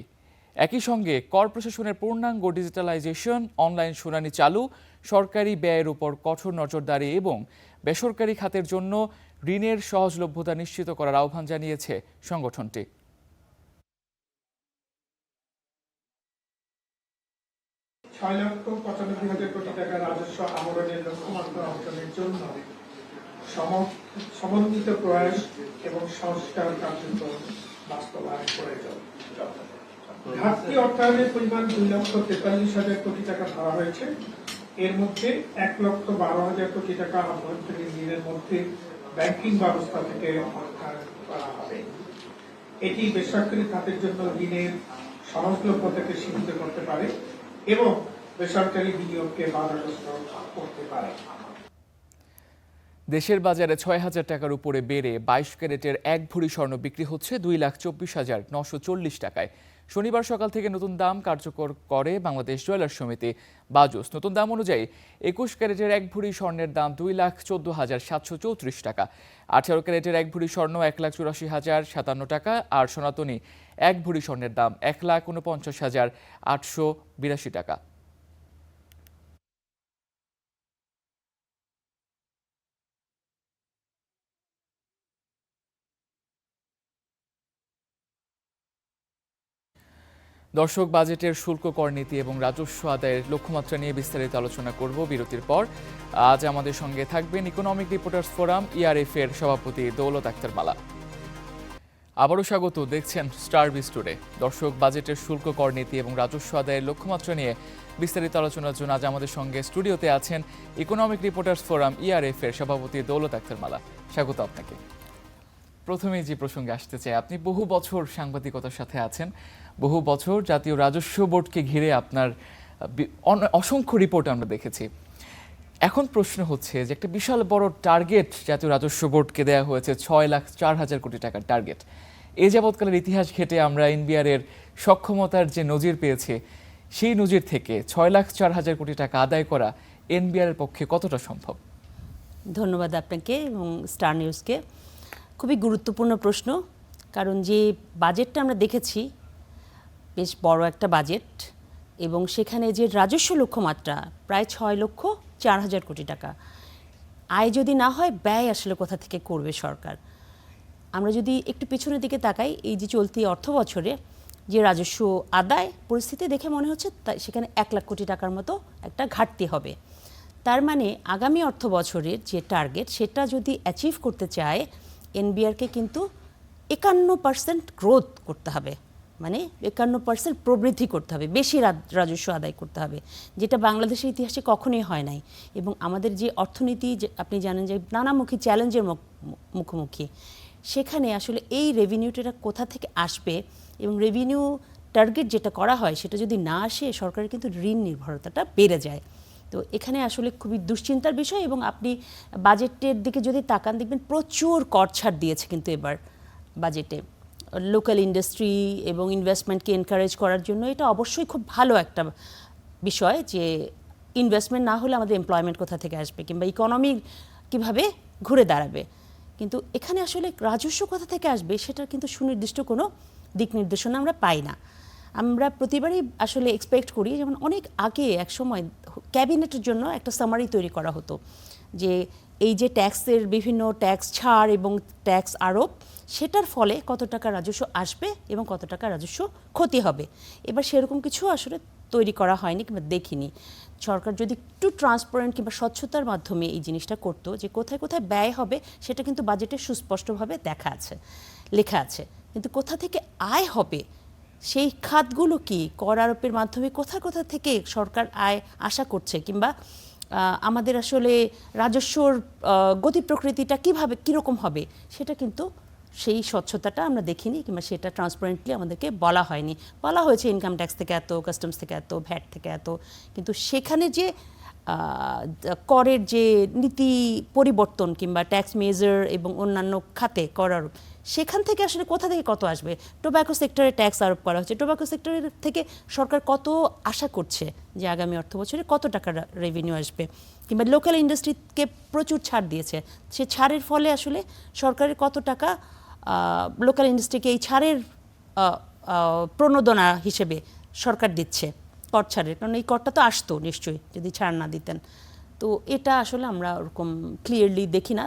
Speaker 1: একই সঙ্গে কর প্রশাসনের পূর্ণাঙ্গ ডিজিটালাইজেশন, অনলাইন শুনানি চালু, সরকারি ব্যয়ের উপর কঠোর নজরদারি এবং বেসরকারি খাতের জন্য ঋণের সহজলভ্যতা নিশ্চিত করার আহ্বান জানিয়েছে সংগঠনটি।
Speaker 18: 6,95,000 কোটি টাকা রাজস্ব আহরণের লক্ষ্যমাত্রা অর্জনের জন্য সমন্বিত প্রয়াস এবং সংস্কার কার্যক্রম বাস্তবায়ন প্রয়োজন। ঘাটতি অর্থায়নের পরিমাণ 2,43,000 কোটি টাকা ধরা হয়েছে। এর মধ্যে 1,12,000 কোটি টাকা আভ্যন্তরীণ ঋণের মধ্যে ব্যাংকিং ব্যবস্থা থেকে অর্থায়ন করা হবে। এটি বেসরকারি খাতের জন্য ঋণের সহজলভ্য থেকে সীমিত করতে পারে এবং বেসরকারি বিনিয়োগকে বাধাগ্রস্ত করতে পারে।
Speaker 1: দেশের বাজারে 6,000 টাকার উপরে বেড়ে 22 ক্যারেটের 1 ভরি স্বর্ণ বিক্রি হচ্ছে 2,24,940 টাকায়। শনিবার সকাল থেকে নতুন দাম কার্যকর করে বাংলাদেশ জুয়েলার্স সমিতি বাজুস। নতুন দাম অনুযায়ী 21 ক্যারেটের 1 ভরি স্বর্ণের দাম 2,14,734 টাকা, 18 ক্যারেটের 1 ভরি স্বর্ণ 1,84,057 টাকা, আর সনাতনী 1 ভরি স্বর্ণের দাম 1,49,882 টাকা। দর্শক, বাজেটের শুল্ক কর নীতি এবং রাজস্ব আদায়ের লক্ষ্যমাত্রা নিয়ে বিস্তারিত আলোচনা করব বিরতির পর। আজ আমাদের সঙ্গে থাকবেন ইকোনমিক রিপোর্টার্স ফোরাম ইআরএফ এর সভাপতি দৌলত আক্তার মালা। আবারও স্বাগত, দেখছেন স্টার বিস্টুডে। দর্শক, বাজেটের শুল্ক কর নীতি এবং রাজস্ব আদায়ের লক্ষ্যমাত্রা নিয়ে বিস্তারিত আলোচনার জন্য আজ আমাদের সঙ্গে স্টুডিওতে আছেন ইকোনমিক রিপোর্টার্স ফোরাম ইআরএফ এর সভাপতি দৌলত আক্তার মালা। স্বাগত আপনাকে। প্রথমেই যে প্রসঙ্গে আসতে চাই, আপনি বহু বছর সাংবাদিকতার সাথে আছেন, বহু বছর জাতীয় রাজস্ব বোর্ডকে ঘিরে আপনার অসংখ্য রিপোর্ট আমরা দেখেছি। এখন প্রশ্ন হচ্ছে যে একটা বিশাল বড় টার্গেট জাতীয় রাজস্ব বোর্ডকে দেওয়া হয়েছে, 6,04,000 কোটি টাকার টার্গেট। এ যাবৎকালের ইতিহাস ঘেটে আমরা এনবিআর এর সক্ষমতার যে নজির পেয়েছে, সেই নজির থেকে 6,04,000 কোটি টাকা আদায় করা এনবিআর এর পক্ষে কতটা সম্ভব?
Speaker 6: ধন্যবাদ আপনাকে এবং স্টার নিউজকে। খুবই গুরুত্বপূর্ণ প্রশ্ন, কারণ যে বাজেটটা আমরা দেখেছি বেশ বড় একটা বাজেট, এবং সেখানে যে রাজস্ব লক্ষ্যমাত্রা প্রায় 6,04,000 কোটি টাকা। আয় যদি না হয়, ব্যয় আসলে কোথা থেকে করবে সরকার? আমরা যদি একটু পেছনের দিকে তাকাই, এই যে চলতি অর্থ বছরে যে রাজস্ব আদায় পরিস্থিতি দেখে মনে হচ্ছে সেখানে 1 লাখ কোটি টাকার মতো একটা ঘাটতি হবে। তার মানে আগামী অর্থ বছরের যে টার্গেট, সেটা যদি অ্যাচিভ করতে চায় এনবিআরকে কিন্তু 51% গ্রোথ করতে হবে, মানে 51% প্রবৃদ্ধি করতে হবে, বেশি রাজস্ব আদায় করতে হবে, যেটা বাংলাদেশের ইতিহাসে কখনোই হয় নাই। এবং আমাদের যে অর্থনীতি, আপনি জানেন যে নানামুখী চ্যালেঞ্জের মুখোমুখি, সেখানে আসলে এই রেভিনিউটা কোথা থেকে আসবে, এবং রেভিনিউ টার্গেট যেটা করা হয় সেটা যদি না আসে, সরকারের কিন্তু ঋণ নির্ভরতাটা বেড়ে যায়। তো এখানে আসলে খুবই দুশ্চিন্তার বিষয়। এবং আপনি বাজেটের দিকে যদি তাকান, দেখবেন প্রচুর কর ছাড় দিয়েছে কিন্তু এবার বাজেটে লোকাল ইন্ডাস্ট্রি এবং ইনভেস্টমেন্টকে এনকারেজ করার জন্য। এটা অবশ্যই খুব ভালো একটা বিষয় যে ইনভেস্টমেন্ট না হলে আমাদের এমপ্লয়মেন্ট কোথা থেকে আসবে, কিংবা ইকোনমি কিভাবে ঘুরে দাঁড়াবে। কিন্তু এখানে আসলে রাজস্ব কোথা থেকে আসবে সেটার কিন্তু সুনির্দিষ্ট কোনো দিক নির্দেশনা আমরা পাই না। আমরা প্রতিবারই আসলে এক্সপেক্ট করি, যেমন অনেক আগে এক সময় ক্যাবিনেটের জন্য একটা সামারি তৈরি করা হতো যে এই যে ট্যাক্সের বিভিন্ন ট্যাক্স ছাড় এবং ট্যাক্স আরোপ, সেটার ফলে কত টাকা রাজস্ব আসবে এবং কত টাকা রাজস্ব ক্ষতি হবে। এবার সেরকম কিছু আসলে তৈরি করা হয়নি কিংবা দেখিনি। সরকার যদি একটু ট্রান্সপারেন্ট কিংবা স্বচ্ছতার মাধ্যমে এই জিনিসটা করতো, যে কোথায় কোথায় ব্যয় হবে সেটা কিন্তু বাজেটে সুস্পষ্টভাবে লেখা আছে, কিন্তু কোথা থেকে আয় হবে সেই খাতগুলো কি, কর আরোপের মাধ্যমে কোথা থেকে সরকার আয় আশা করছে, কিংবা আমাদের আসলে রাজস্বর গতি প্রকৃতিটা কীরকম হবে, সেটা কিন্তু সেই স্বচ্ছতাটা আমরা দেখিনি, কিংবা সেটা ট্রান্সপারেন্টলি আমাদেরকে বলা হয়নি। বলা হয়েছে ইনকাম ট্যাক্স থেকে এত, কাস্টমস থেকে এত, ভ্যাট থেকে এত, কিন্তু সেখানে যে করের যে নীতি পরিবর্তন কিংবা ট্যাক্স মেজার এবং অন্যান্য খাতে কর আরোপ, সেখান থেকে আসলে কোথা থেকে কত আসবে। টোব্যাকো সেক্টরে ট্যাক্স আরোপ করা হচ্ছে, টোব্যাকো সেক্টরের থেকে সরকার কত আশা করছে যে আগামী অর্থ বছরে কত টাকা রেভিনিউ আসবে, কিংবা লোকাল ইন্ডাস্ট্রিকে প্রচুর ছাড় দিয়েছে, সে ছাড়ের ফলে আসলে সরকারের কত টাকা লোকাল ইন্ডাস্ট্রিকে এই ছাড়ের প্রণোদনা হিসেবে সরকার দিচ্ছে কর ছাড়ের, কারণ এই করটা তো আসতো নিশ্চয়ই যদি ছাড় না দিতেন। তো এটা আসলে আমরা ওরকম ক্লিয়ারলি দেখি না।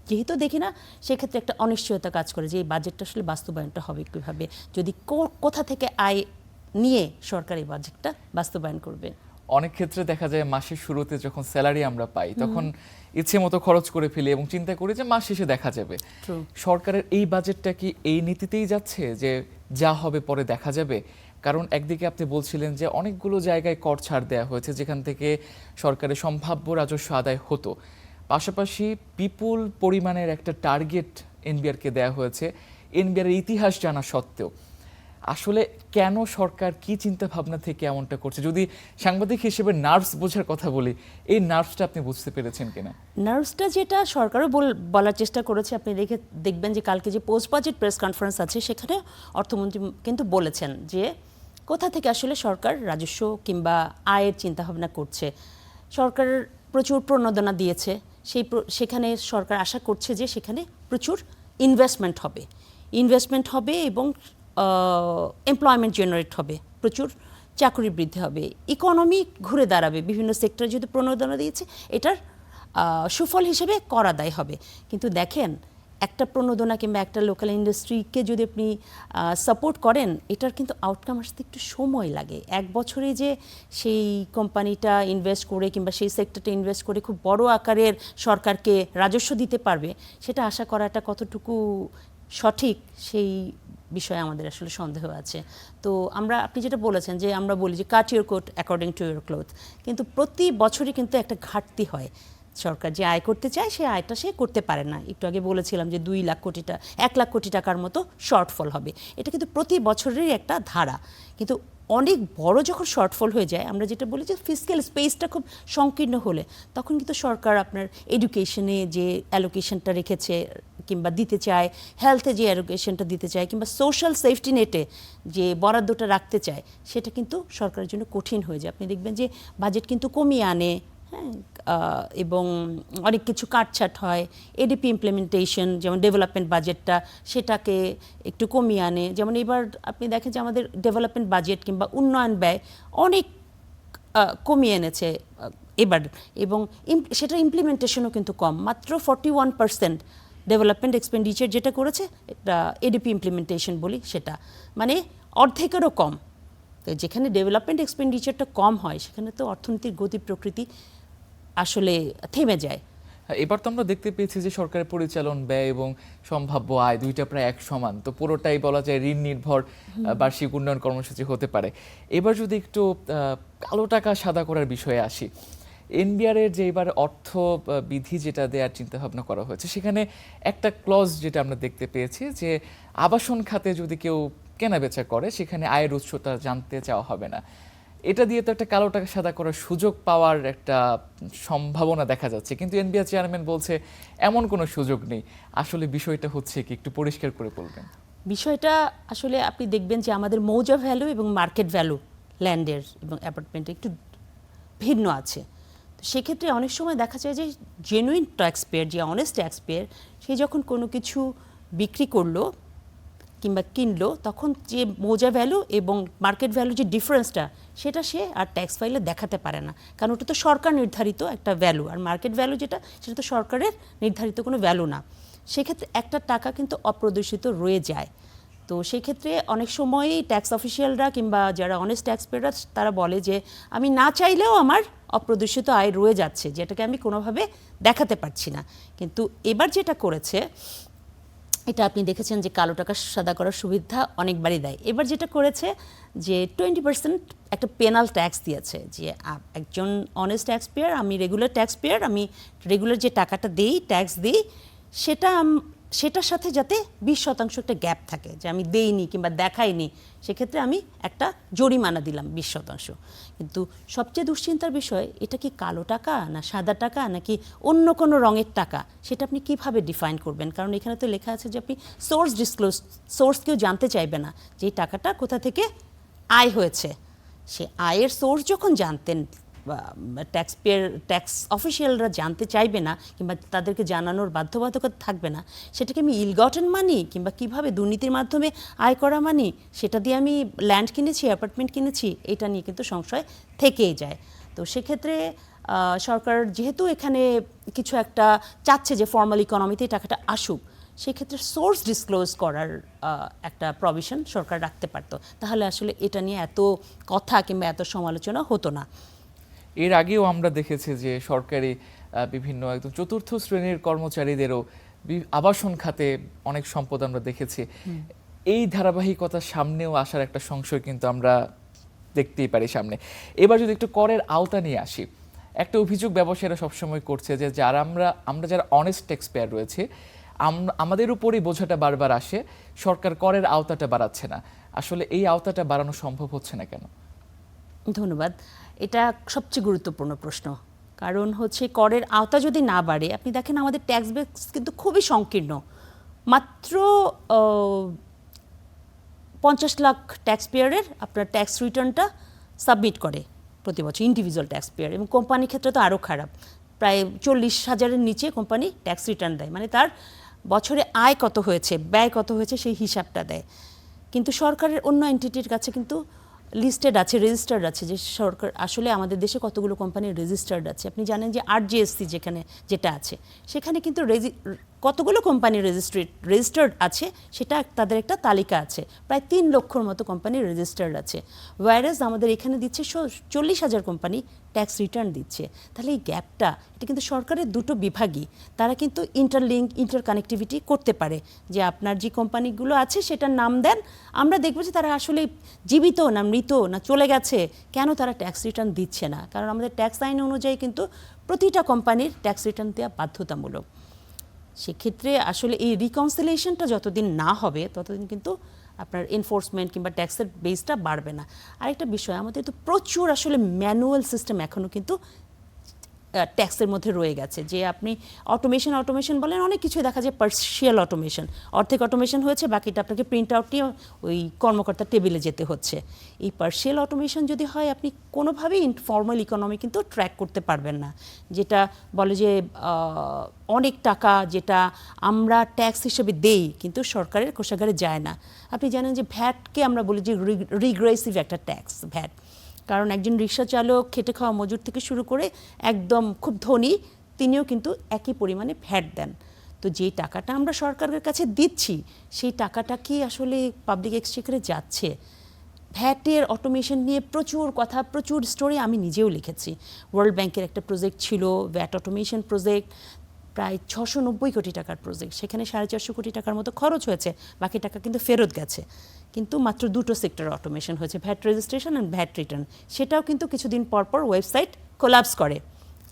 Speaker 6: যেহেতু দেখি না, সেক্ষেত্রে একটা অনিশ্চয়তা কাজ করে যে এই বাজেটটা আসলে বাস্তবায়নটা হবে কীভাবে, যদি কোথা থেকে আয় নিয়ে সরকার এই বাজেটটা বাস্তবায়ন করবে।
Speaker 1: অনেক ক্ষেত্রে দেখা যায় মাসের শুরুতে যখন স্যালারি আমরা পাই তখন ইচ্ছে মতো খরচ করে ফেলি এবং চিন্তা করি যে মাস শেষে দেখা যাবে। সরকারের এই বাজেটটা কি এই নীতিতেই যাচ্ছে যে যা হবে পরে দেখা যাবে? কারণ একদিকে আপনি বলছিলেন যে অনেকগুলো জায়গায় কর ছাড় দেওয়া হয়েছে যেখান থেকে সরকারের সম্ভাব্য রাজস্ব আদায় হতো, পাশাপাশি বিপুল পরিমাণের একটা টার্গেট এনবিআরকে দেওয়া হয়েছে এনবিআর ইতিহাস জানা সত্ত্বেও। আসলে কেন সরকার কি চিন্তা ভাবনা থেকে এমনটা করছে? যদি সাংবাদিক হিসেবে নার্ভস বোঝার কথা বলি, এই নার্ভসটা আপনি বুঝতে পেরেছেন কিনা?
Speaker 6: নার্ভসটা যেটা সরকারও বলার চেষ্টা করেছে, আপনি দেখবেন যে কালকে যে পোস্ট বাজেট প্রেস কনফারেন্স আছে সেখানে অর্থমন্ত্রী কিন্তু বলেছেন যে কোথা থেকে আসলে সরকার রাজস্ব কিংবা আয়ের চিন্তাভাবনা করছে। সরকার প্রচুর প্রণোদনা দিয়েছে, সেখানে সরকার আশা করছে যে সেখানে প্রচুর ইনভেস্টমেন্ট হবে এবং এমপ্লয়মেন্ট জেনারেট হবে, প্রচুর চাকরি বৃদ্ধি হবে, ইকোনমি ঘুরে দাঁড়াবে। বিভিন্ন সেক্টরে যদি প্রণোদনা দিয়েছে এটার সুফল হিসেবে কর আদায় হবে। কিন্তু দেখেন, একটা প্রণোদনা কিংবা একটা লোকাল ইন্ডাস্ট্রিকে যদি আপনি সাপোর্ট করেন, এটার কিন্তু আউটকাম আসতে একটু সময় লাগে। এক বছরে যে সেই কোম্পানিটা ইনভেস্ট করে কিংবা সেই সেক্টরটা ইনভেস্ট করে খুব বড় আকারের সরকারকে রাজস্ব দিতে পারবে, সেটা আশা করাটা কতটুকু সঠিক সেই বিষয়ে আমাদের আসলে সন্দেহ আছে। তো আপনি যেটা বলেছেন যে আমরা বলি যে cut your coat according to your cloth, কিন্তু প্রতি বছরই কিন্তু একটা ঘাটতি হয়। সরকার যে আয় করতে চায় সেই আয়টা সে করতে পারে না। একটু আগে বলেছিলাম যে 1 লাখ কোটি টাকার মতো শর্টফল হবে। এটা কিন্তু প্রতি বছরেরই একটা ধারা। কিন্তু অনেক বড় যখন শর্টফল হয়ে যায়, আমরা যেটা বলি যে ফিসক্যাল স্পেসটা খুব সংকীর্ণ হলে, তখন কিন্তু সরকার আপনার এডুকেশনে যে অ্যালোকেশনটা রেখেছে কিংবা দিতে চায়, হেলথে যে অ্যালোকেশনটা দিতে চায়, কিংবা সোশ্যাল সেফটি নেটে যে বরাদ্দটা রাখতে চায়, সেটা কিন্তু সরকারের জন্য কঠিন হয়ে যায়। আপনি দেখবেন যে বাজেট কিন্তু কমিয়ে আনে, এবং অনেক কিছু কাটছাট হয়। এডিপি ইমপ্লিমেন্টেশন, যেমন ডেভেলপমেন্ট বাজেটটা, সেটাকে একটু কমিয়ে আনে। যেমন এবার আপনি দেখেন যে আমাদের ডেভেলপমেন্ট বাজেট কিংবা উন্নয়ন ব্যয় অনেক কমিয়ে এনেছে এবার, এবং সেটার ইমপ্লিমেন্টেশনও কিন্তু কম, মাত্র 41% ডেভেলপমেন্ট এক্সপেন্ডিচার যেটা করেছে, এটা এডিপি ইমপ্লিমেন্টেশন বলি, সেটা মানে অর্ধেকেরও কম। তো যেখানে ডেভেলপমেন্ট এক্সপেন্ডিচারটা কম হয়, সেখানে তো অর্থনীতির গতি প্রকৃতি আসলে থেমে যায়।
Speaker 1: এবার তো আমরা দেখতে পেয়েছি যে সরকারের পরিচালন ব্যয় এবং সম্ভাব্য আয় দুইটা প্রায় এক সমান, তো পুরোটাই বলা যায় ঋণ নির্ভর বার্ষিক উন্নয়ন কর্মসূচি হতে পারে। এবার যদি একটু কালো টাকা সাদা করার বিষয়ে আসি, এনবিআর-এর যে এবার অর্থ বিধি যেটা দেওয়ার চিন্তা ভাবনা করা হয়েছে, সেখানে একটা ক্লজ যেটা আমরা দেখতে পেয়েছি যে আবাসন খাতে যদি কেউ কেনা বেচা করে, সেখানে আয়ের উৎসটা জানতে চাওয়া হবে না। এটা দিয়ে তো একটা কালো টাকা সাদা করার সুযোগ পাওয়ার একটা সম্ভাবনা দেখা যাচ্ছে, কিন্তু এনবিআর চেয়ারম্যান বলছে এমন কোনো সুযোগ নেই। আসলে বিষয়টা হচ্ছে কি, একটু পরিষ্কার করে বলবেন?
Speaker 6: বিষয়টা আসলে আপনি দেখবেন যে আমাদের মৌজা ভ্যালু এবং মার্কেট ভ্যালু ল্যান্ডের এবং অ্যাপার্টমেন্টের একটু ভিন্ন আছে। তো সেক্ষেত্রে অনেক সময় দেখা যায় যে জেনুইন ট্যাক্স পেয়ার, যে অনেস্ট ট্যাক্স পেয়ার, সে যখন কোনো কিছু বিক্রি করলো কিংবা কিনলো, তখন যে মৌজা ভ্যালু এবং মার্কেট ভ্যালু যে ডিফারেন্সটা, সেটা সে আর ট্যাক্স ফাইলে দেখাতে পারে না, কারণ ওটা তো সরকার নির্ধারিত একটা ভ্যালু, আর মার্কেট ভ্যালু যেটা, সেটা তো সরকারের নির্ধারিত কোনো ভ্যালু না। সেক্ষেত্রে একটা টাকা কিন্তু অপ্রদর্শিত রয়ে যায়। তো সেক্ষেত্রে অনেক সময়ই ট্যাক্স অফিসিয়ালরা কিংবা যারা অনেস্ট ট্যাক্স পেয়াররা, তারা বলে যে আমি না চাইলেও আমার অপ্রদর্শিত আয় রয়ে যাচ্ছে, যেটাকে আমি কোনোভাবে দেখাতে পারছি না। কিন্তু এবার যেটা করেছে, এটা আপনি দেখেছেন যে কালো টাকা সাদা করার সুবিধা অনেকবারই দেয়। এবার যেটা করেছে যে 20% একটা পেনাল ট্যাক্স দিয়েছে, যে একজন অনেস্ট ট্যাক্স পেয়ার, আমি রেগুলার ট্যাক্স পেয়ার, আমি রেগুলার যে টাকাটা দিই, ট্যাক্স দিই, সেটার সাথে যাতে 20% একটা গ্যাপ থাকে, যে আমি দেইনি কিংবা দেখাইনি, সেক্ষেত্রে আমি একটা জরিমানা দিলাম 20%। কিন্তু সবচেয়ে দুশ্চিন্তার বিষয়, এটা কি কালো টাকা না সাদা টাকা নাকি অন্য কোনো রঙের টাকা, সেটা আপনি কিভাবে ডিফাইন করবেন? কারণ এখানে তো লেখা আছে যে আপনি সোর্স কেউ জানতে চাইবে না যে এই টাকাটা কোথা থেকে আয় হয়েছে। সে আয়ের সোর্স যখন জানতেন, ট্যাক্স অফিসিয়ালরা জানতে চাইবে না কিংবা তাদেরকে জানানোর বাধ্যবাধকতা থাকবে না, সেটাকে আমি ইলগটেন মানি কিংবা কিভাবে দুর্নীতির মাধ্যমে আয় করা মানি, সেটা দিয়ে আমি ল্যান্ড কিনেছি, অ্যাপার্টমেন্ট কিনেছি, এটা নিয়ে কিন্তু সংশয় থেকেই যায়। তো সেক্ষেত্রে সরকার যেহেতু এখানে কিছু একটা চাচ্ছে যে ফর্মাল ইকোনমিতে টাকাটা আসুক, সেক্ষেত্রে সোর্স ডিসক্লোজ করার একটা প্রভিশন সরকার রাখতে পারতো, তাহলে আসলে এটা নিয়ে এত কথা কিংবা এত সমালোচনা হতো না।
Speaker 1: এর আগেও আমরা দেখেছি যে সরকারি বিভিন্ন একদম চতুর্থ শ্রেণীর কর্মচারীদেরও আবাসন খাতে অনেক সম্পদ আমরা দেখেছি। এই ধারাবাহিকতার সামনেও আসার একটা সংশয় কিন্তু আমরা দেখতেই পারি সামনে। এবার যদি একটু করের আওতা নিয়ে আসি, একটা অভিযোগ ব্যবসায়ীরা সবসময় করছে যে যারা আমরা যারা অনেস্ট ট্যাক্স পেয়ার রয়েছে আমাদের উপরই বোঝাটা বারবার আসে, সরকার করের আওতাটা বাড়াচ্ছে না। আসলে এই আওতাটা বাড়ানো সম্ভব হচ্ছে না কেন?
Speaker 6: ধন্যবাদ। এটা সবচেয়ে গুরুত্বপূর্ণ প্রশ্ন। কারণ হচ্ছে করের আওতা যদি না বাড়ে, আপনি দেখেন আমাদের ট্যাক্স বেস কিন্তু খুবই সংকীর্ণ। মাত্র 50 লাখ ট্যাক্স পেয়ারের আপনার ট্যাক্স রিটার্নটা সাবমিট করে প্রতি বছর ইন্ডিভিজুয়াল ট্যাক্স পেয়ার, এবং কোম্পানির ক্ষেত্রে তো আরও খারাপ। প্রায় 40,000-এর নিচে কোম্পানি ট্যাক্স রিটার্ন দেয়, মানে তার বছরে আয় কত হয়েছে, ব্যয় কত হয়েছে সেই হিসাবটা দেয়। কিন্তু সরকারের অন্য এন্টিটির কাছে কিন্তু লিস্টেড আছে, রেজিস্টার্ড আছে যে সরকার আসলে আমাদের দেশে কতগুলো কোম্পানি রেজিস্টার্ড আছে। আপনি জানেন যে RGSC যেটা আছে সেখানে কিন্তু কতগুলো কোম্পানি রেজিস্টার্ড আছে সেটা তাদের একটা তালিকা আছে। প্রায় 3 লক্ষর মতো কোম্পানি রেজিস্টার্ড আছে, ওয়ারেজ আমাদের এখানে দিচ্ছে 40,000 কোম্পানি ট্যাক্স রিটার্ন দিচ্ছে। তাহলে এই গ্যাপটা, এটা কিন্তু সরকারের দুটো বিভাগই তারা কিন্তু ইন্টারকানেক্টিভিটি করতে পারে, যে আপনার যে কোম্পানিগুলো আছে সেটার নাম দেন, আমরা দেখব যে তারা আসলে জীবিত না মৃত না চলে গেছে, কেন তারা ট্যাক্স রিটার্ন দিচ্ছে না। কারণ আমাদের ট্যাক্স আইন অনুযায়ী কিন্তু প্রতিটা কোম্পানির ট্যাক্স রিটার্ন দেওয়া বাধ্যতামূলক। সেক্ষেত্রে আসলে এই রিকনসিলিয়েশনটা যতদিন না হবে ততদিন কিন্তু আপনার এনফোর্সমেন্ট কিংবা ট্যাক্সের বেসটা বাড়বে না। আরেকটা বিষয়, আমাদের তো প্রচুর আসলে ম্যানুয়াল সিস্টেম এখনও কিন্তু ট্যাক্সের মধ্যে রয়ে গেছে। যে আপনি অটোমেশন বলেন, অনেক কিছু দেখা যায় পার্শিয়াল অটোমেশন, অর্ধেক অটোমেশন হয়েছে, বাকিটা আপনাকে প্রিন্ট আউট নিয়ে ওই কর্মকর্তার টেবিলে যেতে হচ্ছে। এই পার্শিয়াল অটোমেশন যদি হয়, আপনি কোনোভাবেই ইনফর্মাল ইকোনমি কিন্তু ট্র্যাক করতে পারবেন না। যেটা বলে যে অনেক টাকা যেটা আমরা ট্যাক্স হিসেবে দেই কিন্তু সরকারের কোষাগারে যায় না। আপনি জানেন যে ভ্যাটকে আমরা বলি যে রিগ্রেসিভ একটা ট্যাক্স, ভ্যাট। কারণ একজন রিক্সা চালক, খেটে খাওয়া মজুর থেকে শুরু করে একদম খুব ধনী, তিনিও কিন্তু একই পরিমাণে ভ্যাট দেন। তো যে টাকাটা আমরা সরকারের কাছে দিচ্ছি সেই টাকাটা কি আসলে পাবলিক এক্সচেকারে যাচ্ছে? ভ্যাটের অটোমেশন নিয়ে প্রচুর কথা, প্রচুর স্টোরি আমি নিজেও লিখেছি। ওয়ার্ল্ড ব্যাংকের একটা প্রজেক্ট ছিল ভ্যাট অটোমেশন প্রজেক্ট, প্রায় 690 কোটি টাকার প্রজেক্ট। সেখানে 450 কোটি টাকার মতো খরচ হয়েছে, বাকি টাকা কিন্তু ফেরত গেছে। কিন্তু মাত্র 2টো সেক্টর অটোমেশন হয়েছে, VAT registration and VAT return. সেটাও কিন্তু কিছুদিন পর ওয়েবসাইট কোলাপস করে।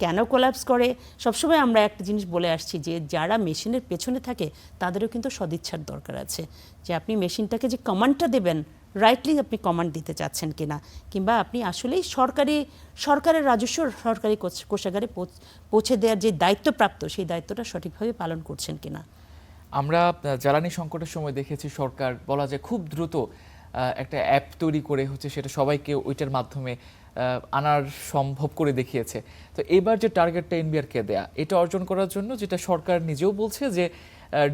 Speaker 6: কেন কোলাপস করে? সবসময় আমরা একটা জিনিস বলে আসছি যে যারা মেশিনের পেছনে থাকে তাদেরও কিন্তু সদিচ্ছার দরকার আছে, যে আপনি মেশিনটাকে যে কমান্ডটা দেবেন রাইটলি আপনি কমান্ড দিতে চাচ্ছেন কিনা, কিংবা আপনি আসলেই সরকারের রাজস্ব সরকারি কোষাগারে পৌঁছে দেওয়ার যে দায়িত্বপ্রাপ্ত সেই দায়িত্বটা সঠিকভাবে পালন করছেন কিনা।
Speaker 1: আমরা জ্বালানি সংকটের সময় দেখেছি সরকার বলা যায় খুব দ্রুত একটা অ্যাপ তৈরি করে সেটা সবাইকে ওইটার মাধ্যমে আনার সম্ভব করে দেখিয়েছে। তো এবার যে টার্গেটটা এনবিআরকে দেয়া, এটা অর্জন করার জন্য যেটা সরকার নিজেও বলছে যে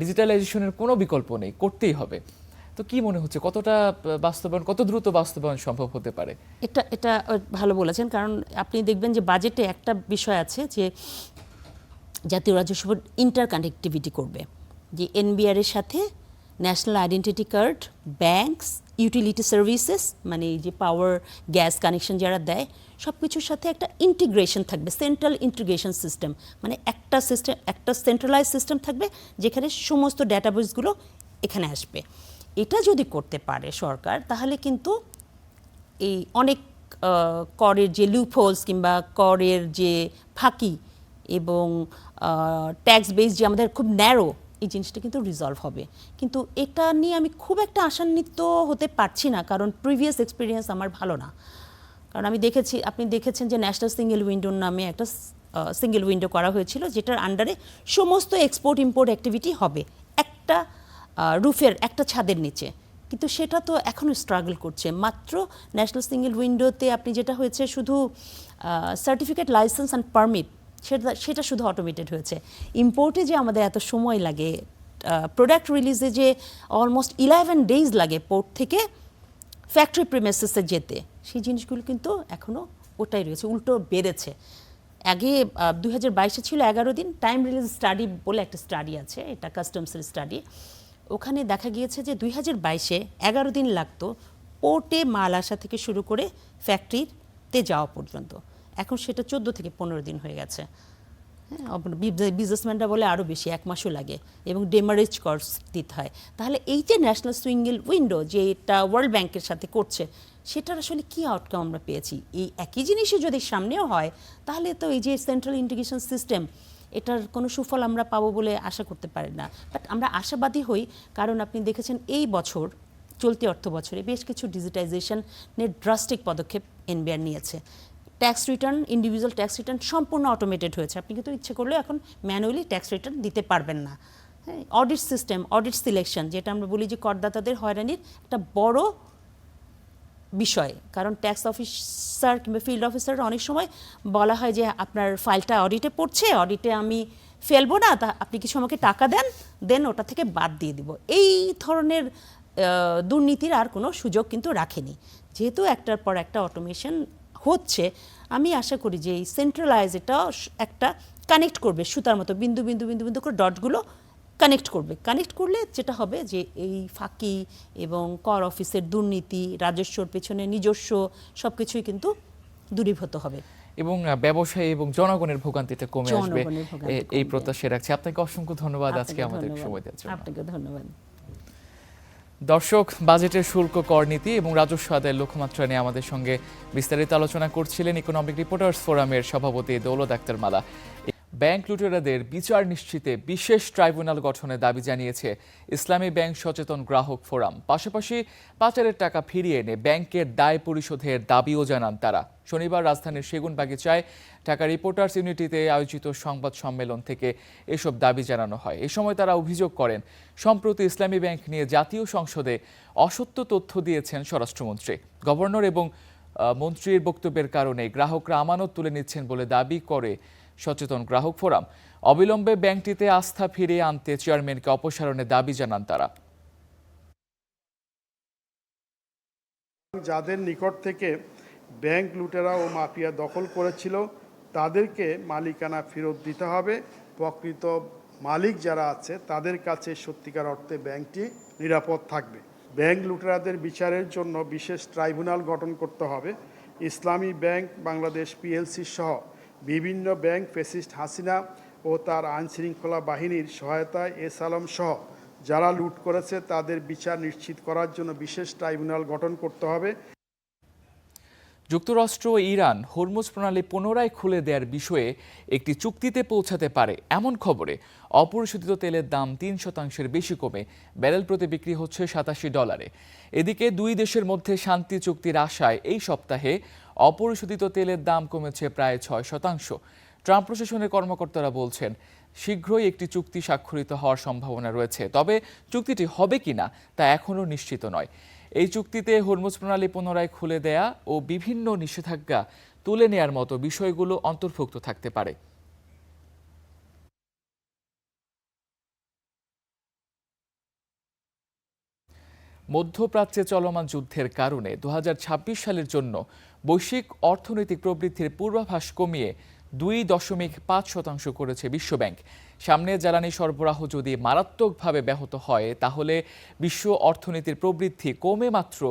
Speaker 1: ডিজিটালাইজেশনের কোনো বিকল্প নেই, করতেই হবে। তো কি মনে হচ্ছে কতটা বাস্তবায়ন, কত দ্রুত বাস্তবায়ন সম্ভব হতে পারে?
Speaker 6: এটা ভালো বলেছেন, কারণ আপনি দেখবেন যে বাজেটে একটা বিষয় আছে যে জাতীয় রাজস্ব বোর্ড ইন্টারকানেক্টিভিটি করবে, যে এনবিআর এর সাথে national identity card, banks, utility services, মানে এই যে পাওয়ার গ্যাস কানেকশন যারা দেয় সব কিছুর সাথে একটা ইন্টিগ্রেশন থাকবে, সেন্ট্রাল ইন্টিগ্রেশন সিস্টেম, মানে একটা সেন্ট্রালাইজ সিস্টেম থাকবে যেখানে সমস্ত ডেটাবেসগুলো এখানে আসবে। এটা যদি করতে পারে সরকার, তাহলে কিন্তু এই অনেক করের যে লুপহোলস কিংবা করের যে ফাঁকি এবং ট্যাক্স বেস যে আমাদের খুব ন্যারো, এই জিনিসটা কিন্তু রিজলভ হবে। কিন্তু এটা নিয়ে আমি খুব একটা আশান্বিত হতে পারছি না, কারণ প্রিভিয়াস এক্সপিরিয়েন্স আমার ভালো না। কারণ আপনি দেখেছেন যে ন্যাশনাল সিঙ্গেল উইন্ডোর নামে একটা সিঙ্গেল উইন্ডো করা হয়েছিল, যেটার আন্ডারে সমস্ত এক্সপোর্ট ইম্পোর্ট অ্যাক্টিভিটি হবে একটা রুফের, একটা ছাদের নিচে। কিন্তু সেটা তো এখনও স্ট্রাগল করছে। মাত্র ন্যাশনাল সিঙ্গেল উইন্ডোতে আপনি যেটা হয়েছে শুধু সার্টিফিকেট, লাইসেন্স অ্যান্ড পারমিট, সেটা শুধু অটোমেটেড হয়েছে। ইম্পোর্টে যে আমাদের এত সময় লাগে, প্রোডাক্ট রিলিজে যে অলমোস্ট 11 ডেজ লাগে পোর্ট থেকে ফ্যাক্টরি প্রিমিসেসে যেতে, সেই জিনিসগুলো কিন্তু এখনও ওটাই রয়েছে, উল্টো বেড়েছে। আগে 2022-এ ছিল 11 দিন। টাইম রিলিজ স্টাডি বলে একটা স্টাডি আছে, এটা কাস্টমসের স্টাডি। ওখানে দেখা গিয়েছে যে 2022-এ 11 দিন লাগতো পোর্টে মাল আসা থেকে শুরু করে ফ্যাক্টরিতে যাওয়া পর্যন্ত। এখন সেটা 14 থেকে 15 দিন হয়ে গেছে। বিজনেসম্যানরা বলে আরও বেশি, 1 মাসও লাগে এবং ডেমারেজ কস্ট দিতে হয়। তাহলে এই যে ন্যাশনাল সুইঙ্গেল উইন্ডো যেটা ওয়ার্ল্ড ব্যাংকের সাথে করছে, সেটার আসলে কী আউটকাম আমরা পেয়েছি? এই একই জিনিসই যদি সামনেও হয়, তাহলে তো এই যে সেন্ট্রাল ইন্টিগ্রেশন সিস্টেম, এটার কোনো সুফল আমরা পাবো বলে আশা করতে পারি না। বাট আমরা আশাবাদী হই, কারণ আপনি দেখেছেন এই বছর, চলতি অর্থ বছরে বেশ কিছু ডিজিটাইজেশনের ড্রাস্টিক পদক্ষেপ এনবিআর নিয়েছে। Tax return, individual tax return সম্পূর্ণ অটোমেটেড হয়েছে। আপনি কিন্তু ইচ্ছে করলেও এখন ম্যানুয়ালি ট্যাক্স রিটার্ন দিতে পারবেন না। হ্যাঁ, অডিট সিস্টেম, অডিট সিলেকশন, যেটা আমরা বলি যে করদাতাদের হয়রানির একটা বড় বিষয়, কারণ ট্যাক্স অফিসার কিংবা ফিল্ড অফিসার অনেক সময় বলা হয় যে আপনার ফাইলটা অডিটে পড়ছে, অডিটে আমি ফেলবো না, তা আপনি কিছু আমাকে টাকা দেন ওটা থেকে বাদ দিয়ে দিব। এই ধরনের দুর্নীতির আর কোনো সুযোগ কিন্তু রাখেনি। যেহেতু একটার পর একটা অটোমেশন হচ্ছে, আমি আশা করি যে এই সেন্ট্রালাইজ এটা একটা কানেক্ট করবে, সুতার মতো বিন্দু বিন্দু বিন্দু বিন্দু করে ডটগুলো কানেক্ট করবে। কানেক্ট করলে যেটা হবে যে এই ফাঁকি এবং কর অফিসের দুর্নীতি, রাজস্বর পেছনে নিজস্ব সব কিছুই কিন্তু দূরীভূত হবে
Speaker 1: এবং ব্যবসায়ী এবং জনগণের ভোগান্তিতে কমে আসবে, এই প্রত্যাশা রাখছি। আপনাকে অসংখ্য ধন্যবাদ আজকে আমাদের সময় দেওয়ার জন্য।
Speaker 6: আপনাকে ধন্যবাদ।
Speaker 1: দর্শক, বাজেটের শুল্ক, কর নীতি এবং রাজস্ব আদায়ের লক্ষ্যমাত্রা নিয়ে আমাদের সঙ্গে বিস্তারিত আলোচনা করছিলেন ইকোনমিক রিপোর্টার্স ফোরামের সভাপতি দৌলত আক্তার মালা। ব্যাংক লুটেরাদের বিচার নিশ্চিতে বিশেষ ট্রাইব্যুনাল গঠনের দাবি জানিয়েছে ইসলামী ব্যাংক সচেতন গ্রাহক ফোরাম। পাশাপাশি পাচারের টাকা ফিরিয়ে এনে ব্যাংকের দায় পরিশোধের দাবিও জানান তারা। শনিবার রাজধানীর সেগুনবাগিচায় ঢাকা রিপোর্টার্স ইউনিটিতে আয়োজিত সংবাদ সম্মেলন থেকে এসব দাবি জানানো হয়। এ সময় তারা অভিযোগ করেন, সম্প্রতি ইসলামী ব্যাংক নিয়ে জাতীয় সংসদে অসত্য তথ্য দিয়েছেন স্বরাষ্ট্রমন্ত্রী। গভর্নর এবং মন্ত্রীর বক্তব্যের কারণে গ্রাহকরা আমানত তুলে নিচ্ছেন বলে দাবি করে সচেতন গ্রাহক ফোরাম। অবিলম্বে ব্যাংকটিতে আস্থা ফিরিয়ে আনতে চেয়ারম্যানকে অপসারণের দাবি জানান তারা।
Speaker 11: যাদের নিকট থেকে ব্যাংক লুটেরা ও মাফিয়া দখল করেছিল তাদেরকে মালিকানা ফেরত দিতে হবে। প্রকৃত মালিক যারা আছে তাদের কাছে সত্যিকার অর্থে ব্যাংকটি নিরাপদ থাকবে। ব্যাংক লুটেরাদের বিচারের জন্য বিশেষ ট্রাইব্যুনাল গঠন করতে হবে। ইসলামী ব্যাংক বাংলাদেশ পিএলসি সহ বিভিন্ন ব্যাংক ফ্যাসিস্ট হাসিনা ও তার আইনশৃঙ্খলা বাহিনীর সহায়তায় এসালাম সহ যারা লুট করেছে তাদের বিচার নিশ্চিত করার জন্য বিশেষ ট্রাইব্যুনাল গঠন করতে হবে।
Speaker 1: যুক্তরাষ্ট্র ও ইরান হরমুজ প্রণালী পুনরায় খুলে দেওয়ার বিষয়ে একটি চুক্তিতে পৌঁছাতে পারে এমন খবরে অপরিশোধিত তেলের দাম 3% বেশি কমে ব্যারেল প্রতি বিক্রি হচ্ছে $87। এদিকে দুই দেশের মধ্যে শান্তি চুক্তির আশায় এই সপ্তাহে অপরিশোধিত তেলের দাম কমেছে প্রায় 6%। ট্রাম্প প্রশাসনের কর্মকর্তারা বলছেন, শীঘ্রই একটি চুক্তি স্বাক্ষরিত হওয়ার সম্ভাবনা রয়েছে, তবে চুক্তিটি হবে কিনা তা এখনও নিশ্চিত নয়। এই চুক্তিতে হরমুজ প্রণালী পুনরায় খুলে দেয়া ও বিভিন্ন নিষেধাজ্ঞা তুলে নেয়ার মতো বিষয়গুলো অন্তর্ভুক্ত থাকতে পারে। মধ্যপ্রাচ্যে চলমান যুদ্ধের কারণে 2026 সালের জন্য বৈশ্বিক অর্থনৈতিক প্রবৃদ্ধির পূর্বাভাস কমিয়ে 2.5% করেছে বিশ্বব্যাংক। সামনে জ্বালানি সরবরাহ যদি মারাত্মকভাবে ব্যাহত হয়, তাহলে বিশ্ব অর্থনীতির প্রবৃদ্ধি কমে মাত্র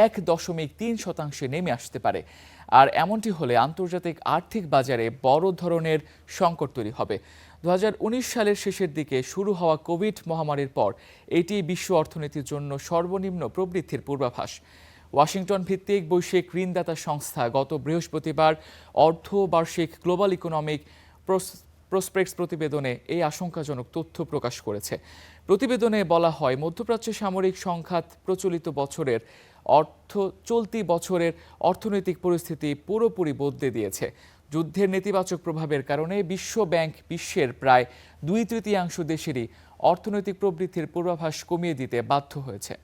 Speaker 1: 1.3% নেমে আসতে পারে। আর এমনটি হলে আন্তর্জাতিক আর্থিক বাজারে বড় ধরনের সংকট তৈরি হবে। 2019 সালের শেষের দিকে শুরু হওয়া কোভিড মহামারীর পর এটি বিশ্ব অর্থনীতির জন্য সর্বনিম্ন প্রবৃদ্ধির পূর্বাভাস। ওয়াশিংটন ভিত্তিক বৈশ্বিক ঋণদাতা সংস্থা গত বৃহস্পতিবার অর্ধবার্ষিক গ্লোবাল ইকোনমিক প্রসপেক্টস প্রতিবেদনে এই আশঙ্কাজনক তথ্য প্রকাশ করেছে। প্রতিবেদনে বলা হয়, মধ্যপ্রাচ্যে সামরিক সংঘাত প্রচলিত চলতি বছরের অর্থনৈতিক পরিস্থিতি পুরোপুরি বদলে দিয়েছে। যুদ্ধের নেতিবাচক প্রভাবের কারণে বিশ্ব ব্যাংক বিশ্বের প্রায় 2/3 দেশেরই অর্থনৈতিক প্রবৃদ্ধির পূর্বাভাস কমিয়ে দিতে বাধ্য হয়েছে।